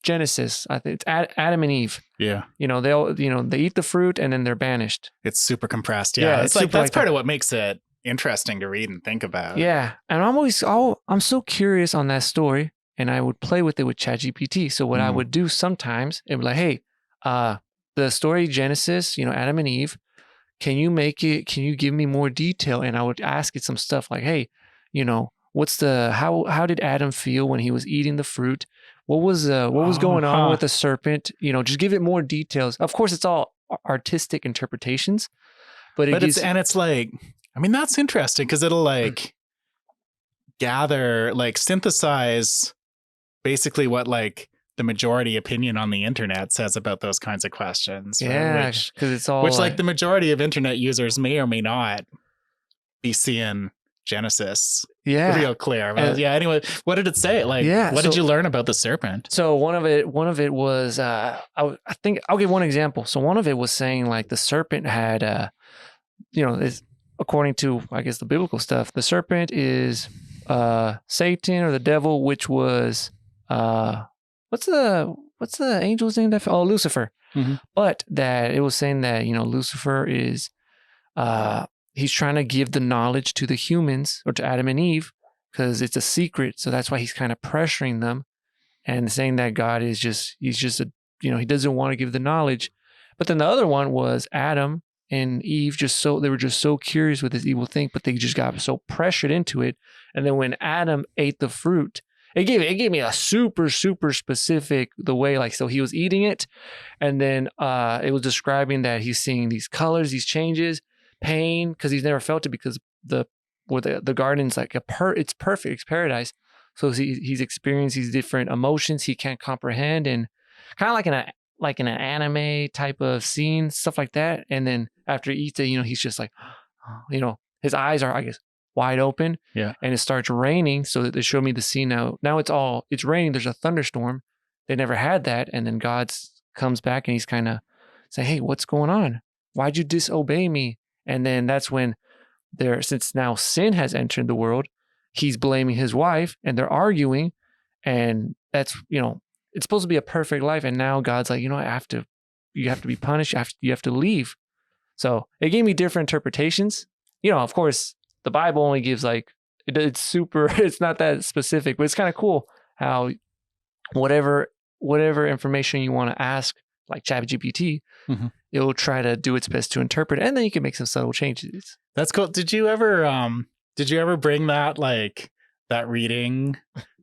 Genesis, I think it's Adam and Eve. Yeah. They eat the fruit and then they're banished. It's super compressed. Yeah. It's like, that's part of what makes it interesting to read and think about. Yeah. And I'm so curious on that story, and I would play with it with ChatGPT. So what I would do sometimes, it would be like, hey, the story Genesis, Adam and Eve, can you give me more detail? And I would ask it some stuff like, hey, how did Adam feel when he was eating the fruit? What was going on with the serpent? Just give it more details. Of course, it's all artistic interpretations, but it's like, I mean, that's interesting because it'll like gather, like synthesize basically what like the majority opinion on the internet says about those kinds of questions. Right? Yeah, because it's all like the majority of internet users may or may not be seeing Genesis real clear. But anyway, what did it say? Like, what did you learn about the serpent? So one of it was, I think I'll give one example. So one of it was saying like the serpent had, according to, I guess, the biblical stuff, the serpent is Satan or the devil, which was, what's the angel's name that fell? Oh, Lucifer. Mm-hmm. But that it was saying that, Lucifer is, he's trying to give the knowledge to the humans or to Adam and Eve because it's a secret. So that's why he's kind of pressuring them and saying that God is he's just he doesn't want to give the knowledge. But then the other one was Adam and Eve they were just so curious with this evil thing, but they just got so pressured into it. And then when Adam ate the fruit, it gave me a super, super specific the way, like, so he was eating it. And then it was describing that he's seeing these colors, these changes, pain, because he's never felt it because the garden's like it's perfect, it's paradise. So he's experienced these different emotions he can't comprehend, and kind of like in an anime type of scene, stuff like that. And then after he eats it, he's just like, his eyes are, I guess, wide open. Yeah. And it starts raining. So that they show me the scene now. Now it's raining. There's a thunderstorm. They never had that. And then God comes back and he's kind of saying, hey, what's going on? Why'd you disobey me? And then that's when since now sin has entered the world, he's blaming his wife and they're arguing. And that's, it's supposed to be a perfect life. And now God's like, you have to be punished. You have to leave. So it gave me different interpretations. Of course, the Bible only gives like, it's not that specific, but it's kind of cool how whatever information you want to ask, like ChatGPT, it will try to do its best to interpret it, and then you can make some subtle changes. That's cool. Did you ever bring that reading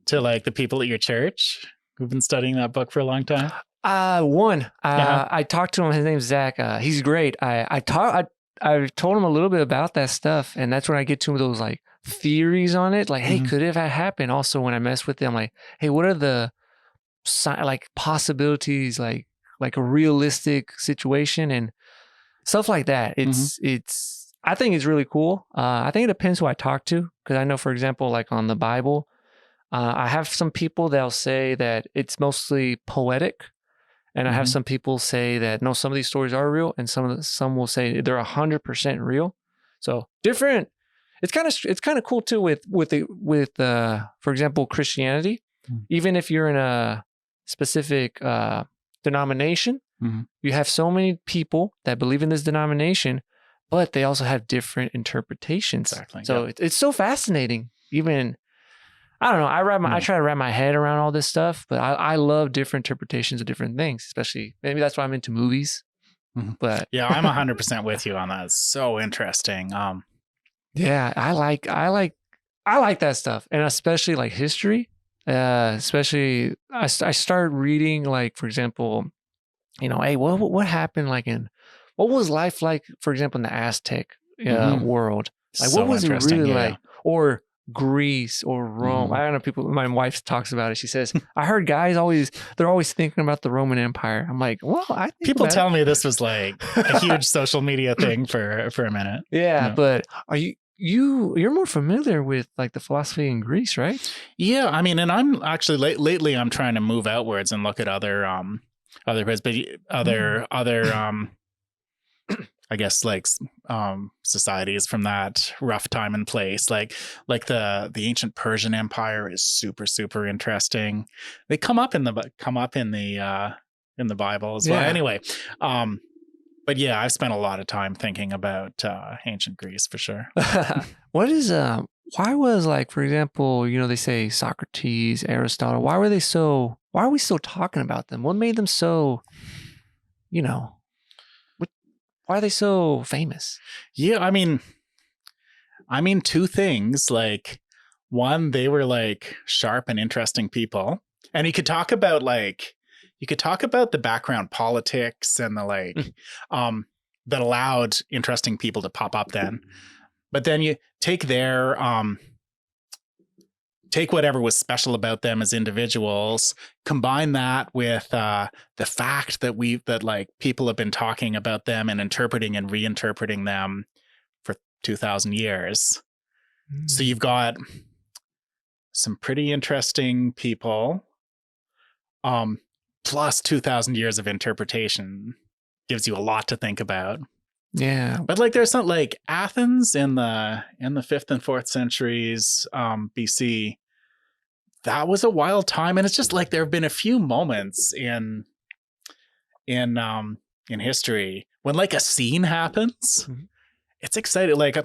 to like the people at your church who've been studying that book for a long time? I talked to him. His name's Zach. He's great. I told him a little bit about that stuff, and that's when I get to those like theories on it. Like, hey, could it have happened? Also, when I mess with them, like, hey, what are the like possibilities, like a realistic situation and stuff like that. I think it's really cool. I think it depends who I talk to, because I know, for example, like on the Bible, I have some people that'll say that it's mostly poetic. And I have some people say that no, some of these stories are real, and some will say they're 100% real. So different. It's kind of cool too with for example, Christianity. Even if you're in a specific denomination, you have so many people that believe in this denomination, but they also have different interpretations. Exactly. So it's so fascinating. Even I don't know. I try to wrap my head around all this stuff, but I love different interpretations of different things. Especially maybe that's why I'm into movies. But yeah, I'm 100% with you on that. It's so interesting. Yeah, I like that stuff, and especially like history. Especially I started reading, like, for example, hey, what happened, like what was life like, for example, in the Aztec world? Like, what was it really like? Or Greece or Rome. Mhm. I don't know. People, my wife talks about it. She says, I heard guys they're always thinking about the Roman Empire. I'm like, well, I think People about tell it. me this was like a huge social media thing for a minute. Yeah, No. but are you're more familiar with like the philosophy in Greece, right? Yeah, I mean, and I'm actually lately I'm trying to move outwards and look at other I guess like societies from that rough time and place. Like the ancient Persian Empire is super interesting. They come up in the Bible as well. Yeah. Anyway, but yeah, I've spent a lot of time thinking about ancient Greece for sure. What is why was, like, for example, you know, they say Socrates, Aristotle, why are we still talking about them? What made them so, you know, why are they so famous? Yeah, I mean, two things. Like, one, they were like sharp and interesting people, and you could talk about the background politics and the that allowed interesting people to pop up then. But then you take take whatever was special about them as individuals, combine that with the fact that like people have been talking about them and interpreting and reinterpreting them for 2,000 years. So you've got some pretty interesting people, plus 2,000 years of interpretation gives you a lot to think about. Yeah. But like there's not like Athens in the 5th and 4th centuries BC. That was a wild time, and it's just like there have been a few moments in history when like a scene happens. Mhm. It's exciting. Like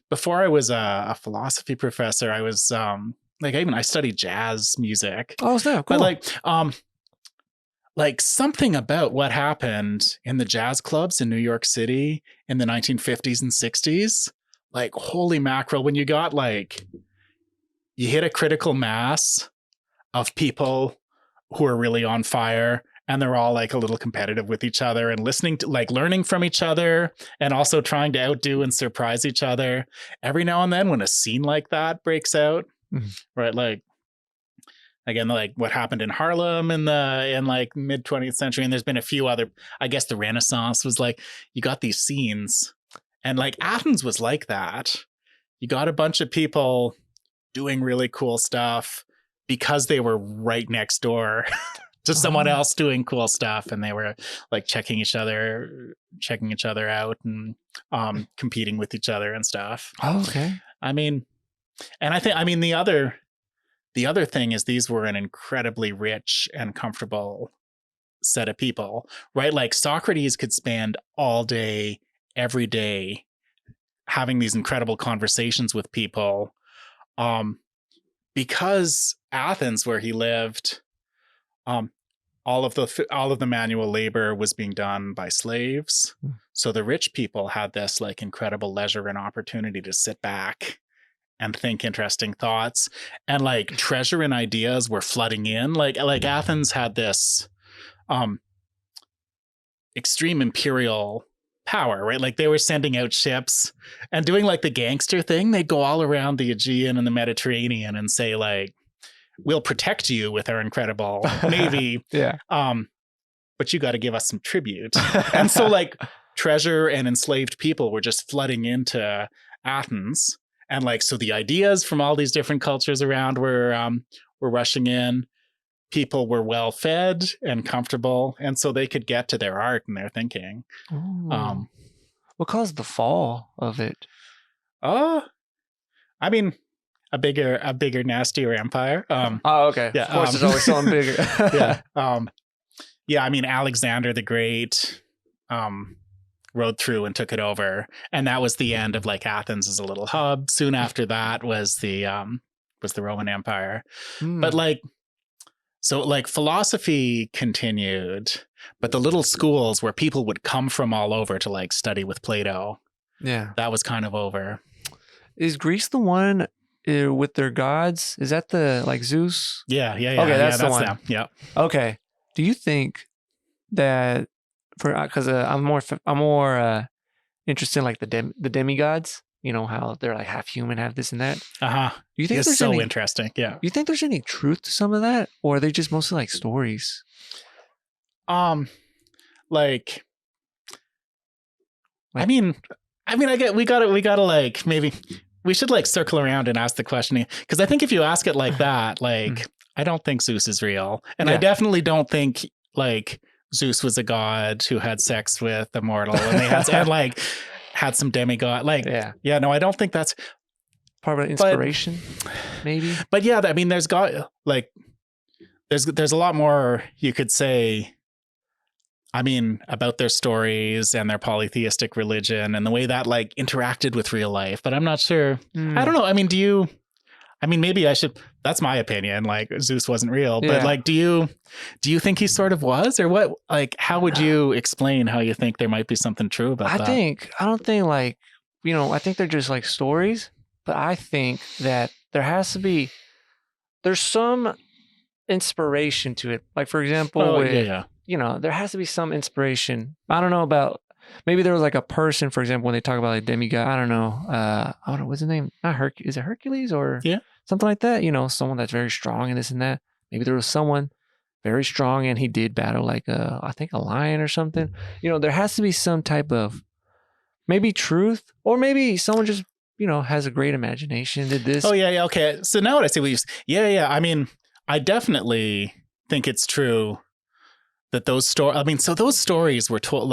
before I was a philosophy professor, I was I studied jazz music. Oh, so cool. But like something about what happened in the jazz clubs in New York City in the 1950s and 60s, like holy mackerel, when you got like you hit a critical mass of people who are really on fire, and they're all like a little competitive with each other and listening to like learning from each other and also trying to outdo and surprise each other. Every now and then when a scene like that breaks out, right? Like again, like what happened in Harlem in like mid 20th century. And there's been a few other, I guess the Renaissance was like, you got these scenes, and like Athens was like that. You got a bunch of people doing really cool stuff because they were right next door to someone else doing cool stuff, and they were like checking each other out and competing with each other and stuff. Oh, okay. I mean, and the other thing is these were an incredibly rich and comfortable set of people, right? Like Socrates could spend all day, every day having these incredible conversations with people. Because Athens, where he lived, all of the manual labor was being done by slaves. So the rich people had this like incredible leisure and opportunity to sit back and think interesting thoughts, and like treasure and ideas were flooding in. Like Athens had this extreme imperial power, right? Like they were sending out ships and doing like the gangster thing. They'd go all around the Aegean and the Mediterranean and say like, we'll protect you with our incredible navy. Yeah. But you got to give us some tribute. And so like treasure and enslaved people were just flooding into Athens. And like, so the ideas from all these different cultures around were rushing in. People were well fed and comfortable, and so they could get to their art and their thinking. What caused the fall of it? I mean, a bigger, nastier empire. Okay. Yeah, of course, there's always something bigger. Yeah. Yeah. I mean, Alexander the Great rode through and took it over, and that was the end of like Athens as a little hub. Soon after that was the Roman Empire. But like. So like philosophy continued, but the little schools where people would come from all over to like study with Plato, that was kind of over. Is Greece the one with their gods? Is that the like Zeus? Yeah. Okay, that's the one. Them. Yeah. Okay. Do you think that because I'm more interested in like the demigods? you know, how they're like half human, half this and that. Uh-huh. Do you think It's there's so any, interesting. Yeah. you think there's any truth to some of that? Or are they just mostly like stories? Like, I Like- mean, I get we gotta like maybe we should like circle around and ask the question, because I think if you ask it like that, like I don't think Zeus is real, and I Yeah. definitely don't think like Zeus was a god who had sex with a mortal and they had and like had some demigod. Like, Yeah. No, I don't think that's Part of inspiration, maybe. But yeah, I mean, there's a lot more you could say. I mean, about their stories and their polytheistic religion and the way that like interacted with real life. But I'm not sure. I don't know. I mean, maybe I should. That's my opinion. Like Zeus wasn't real, but like, do you think he sort of was, or what? Like, how would you explain how you think there might be something true about that? I don't think like, you know, I think they're just like stories, but I think that there's some inspiration to it. Like, for example, you know, there has to be some inspiration. I don't know about, maybe there was like a person, for example, when they talk about like demigod, I don't know, what's his name? Not Hercules. Is it Hercules or something like that? You know, someone that's very strong and this and that. Maybe there was someone very strong and he did battle like I think a lion or something. You know, there has to be some type of maybe truth, or maybe someone just, you know, has a great imagination, did this. Oh yeah. Okay. So now what I see what you, I mean, I definitely think it's true that those stories were told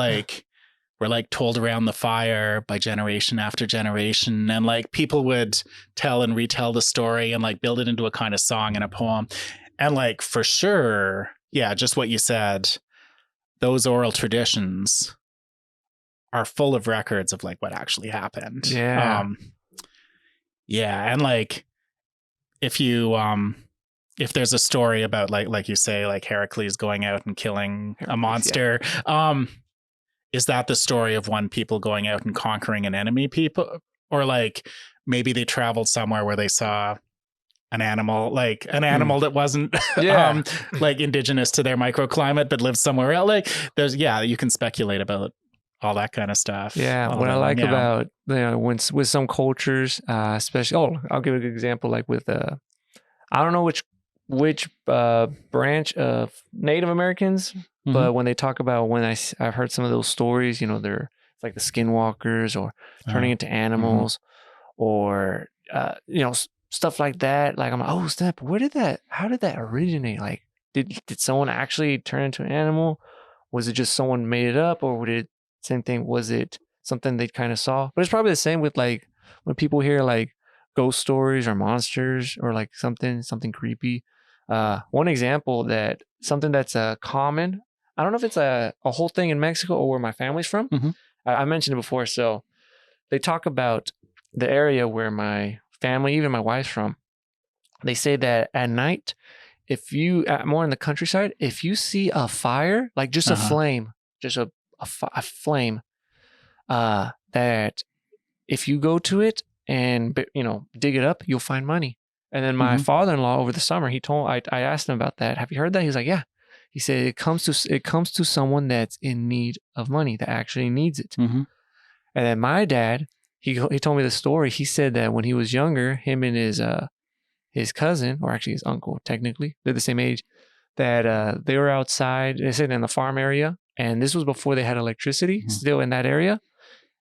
told around the fire by generation after generation, and like people would tell and retell the story and like build it into a kind of song and a poem. And like, for sure, yeah, just what you said, those oral traditions are full of records of like what actually happened. Yeah. And like if there's a story about like you say, like Heracles going out and killing a monster, is that the story of one people going out and conquering an enemy people? Or like maybe they traveled somewhere where they saw an animal that wasn't like indigenous to their microclimate, but lived somewhere else. Like there's, you can speculate about all that kind of stuff. Yeah. What I like about, you know, with some cultures, especially, I'll give a good example, like with, I don't know which branch of Native Americans, but when they talk about, I've heard some of those stories, you know, they're like the skinwalkers or turning into animals or, you know, stuff like that. Like I'm like, oh snap, how did that originate? Like, did someone actually turn into an animal? Was it just someone made it up, or was it something they kind of saw? But it's probably the same with like when people hear like ghost stories or monsters or like something creepy. One example something that's common, I don't know if it's a whole thing in Mexico or where my family's from. I mentioned it before. So they talk about the area where my family, even my wife's from. They say that at night, if you, more in the countryside, if you see a fire, like just a flame, just a flame, that if you go to it and, you know, dig it up, you'll find money. And then my father-in-law over the summer, I asked him about that. Have you heard that? He was like, yeah. He said it comes to someone that's in need of money, that actually needs it. And then my dad, he told me the story. He said that when he was younger, him and his cousin, or actually his uncle, technically, they're the same age, that they were outside, they said in the farm area, and this was before they had electricity, still in that area.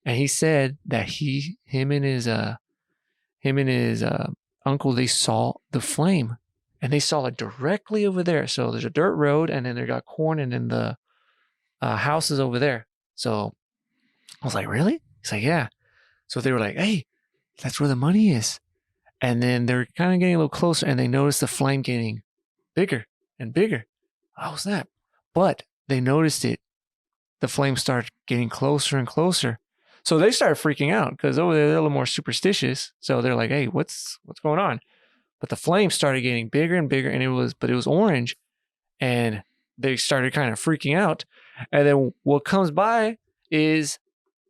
And he said that him and his uncle, they saw the flame, and they saw it directly over there. So there's a dirt road, and then they got corn, and then the house is over there. So I was like, really? He's like, yeah. So they were like, hey, that's where the money is. And then they're kind of getting a little closer, and they noticed the flame getting bigger and bigger. Oh, snap. But they noticed the flame started getting closer and closer. So they started freaking out because over there, they're a little more superstitious. So they're like, hey, what's going on? But the flame started getting bigger and bigger, and it was orange, and they started kind of freaking out. And then what comes by is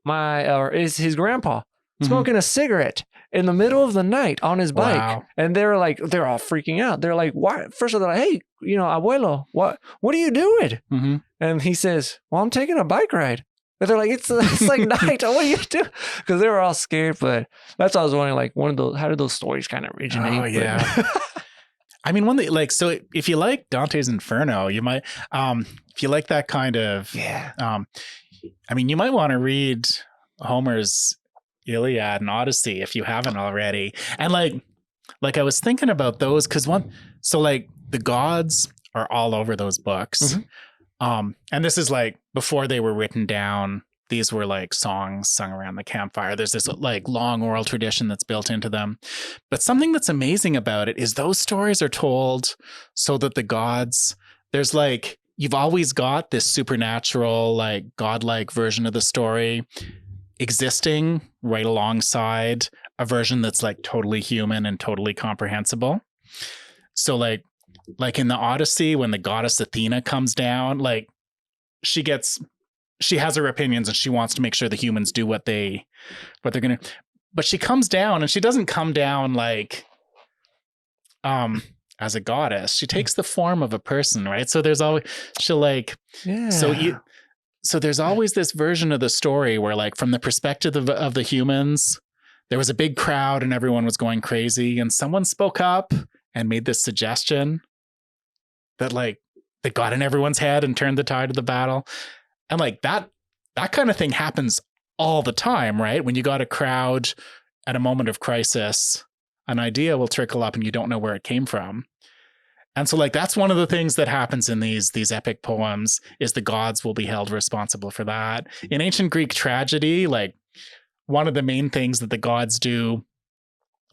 his grandpa smoking a cigarette in the middle of the night on his bike. Wow. And they're all freaking out. They're like, why? First of all, they're like, hey, you know, abuelo, what are you doing? And he says, well, I'm taking a bike ride. But they're like, it's like night. What do you do? Because they were all scared. But that's what I was wondering. Like one of those, how did those stories kind of originate? Oh yeah. I mean, one that like, so if you like Dante's Inferno, you might, if you like that kind of, I mean, you might want to read Homer's Iliad and Odyssey if you haven't already. And like I was thinking about those because so like the gods are all over those books. And this is like before they were written down. These were like songs sung around the campfire. There's this like long oral tradition that's built into them. But something that's amazing about it is those stories are told so that the gods, there's like, you've always got this supernatural, like godlike version of the story existing right alongside a version that's like totally human and totally comprehensible. So like in the Odyssey, when the goddess Athena comes down, like she has her opinions and she wants to make sure the humans do what they're going to, but she comes down and she doesn't come down like, as a goddess. She takes the form of a person, right? So there's always, she'll like, so there's always this version of the story where like from the perspective of the humans, there was a big crowd and everyone was going crazy and someone spoke up and made this suggestion that like that got in everyone's head and turned the tide of the battle. And like that kind of thing happens all the time, right? When you got a crowd at a moment of crisis, an idea will trickle up and you don't know where it came from. And so like that's one of the things that happens in these epic poems is the gods will be held responsible for that. In ancient Greek tragedy, like one of the main things that the gods do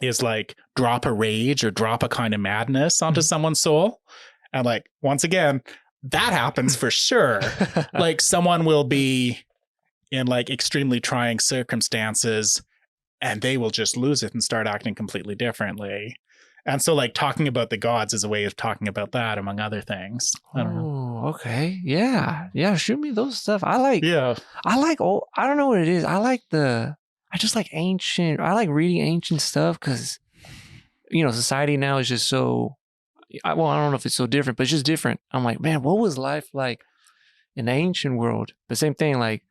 is like drop a rage or drop a kind of madness onto someone's soul. And like, once again, that happens for sure. Like someone will be in like extremely trying circumstances and they will just lose it and start acting completely differently. And so like talking about the gods is a way of talking about that, among other things. I don't know. Okay. Yeah. Yeah. Shoot me those stuff. I like old, I don't know what it is. I just like ancient, I like reading ancient stuff because, you know, society now is just so, I don't know if it's so different, but it's just different. I'm like, man, what was life like in the ancient world? The same thing like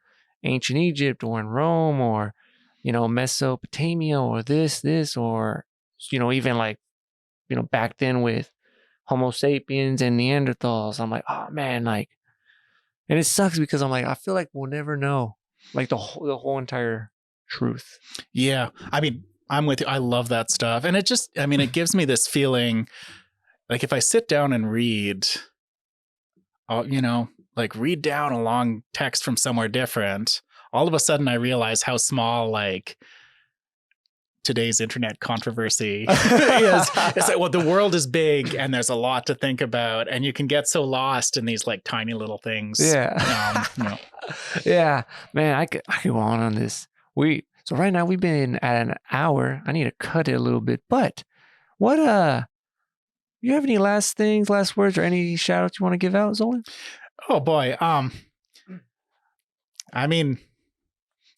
ancient Egypt or in Rome or, you know, Mesopotamia or this, or, you know, even like, you know, back then with Homo sapiens and Neanderthals. I'm like, oh man, like, and it sucks because I'm like, I feel like we'll never know like the whole entire truth. Yeah. I mean, I'm with you. I love that stuff. And it just, I mean, it gives me this feeling like if I sit down and read, you know, like read down a long text from somewhere different, all of a sudden I realize how small like today's internet controversy is. It's like, well, the world is big and there's a lot to think about and you can get so lost in these like tiny little things. Yeah. You know. Yeah, man, I could go on this. So right now we've been at an hour. I need to cut it a little bit, but what, you have any last words or any shout outs you want to give out, Zoli? Oh boy. I mean,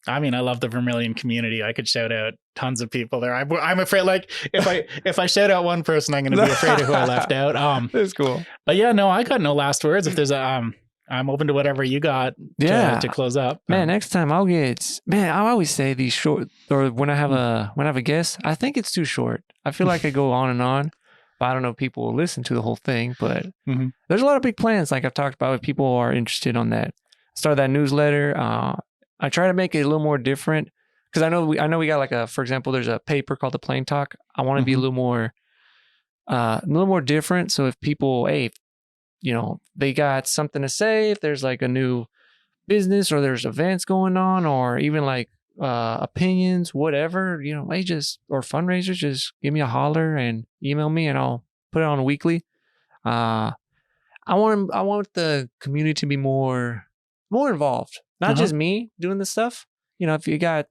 I love the Vermilion community. I could shout out tons of people there. I'm afraid, like, if I shout out one person, I'm going to be afraid of who I left out. That's cool. But yeah, no, I got no last words. If there's I'm open to whatever you got to close up. Man, next time I always say these short, or when I have a guest, I think it's too short. I feel like I go on and on, but I don't know if people will listen to the whole thing. But there's a lot of big plans, like I've talked about, if people are interested on that. Start that newsletter. I try to make it a little more different because I know we got like for example, there's a paper called the Plain Talk. I want to be a little more different. So if people, hey, you know, they got something to say, if there's like a new business or there's events going on or even like opinions, whatever, you know, or fundraisers, just give me a holler and email me and I'll put it on a weekly. I want the community to be more involved, not just me doing the stuff. You know, if you got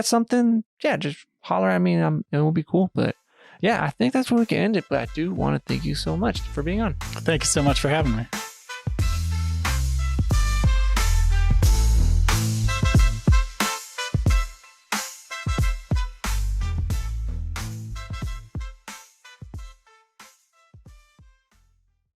something, yeah, just holler at me and it will be cool. But yeah, I think that's where we can end it. But I do want to thank you so much for being on. Thank you so much for having me.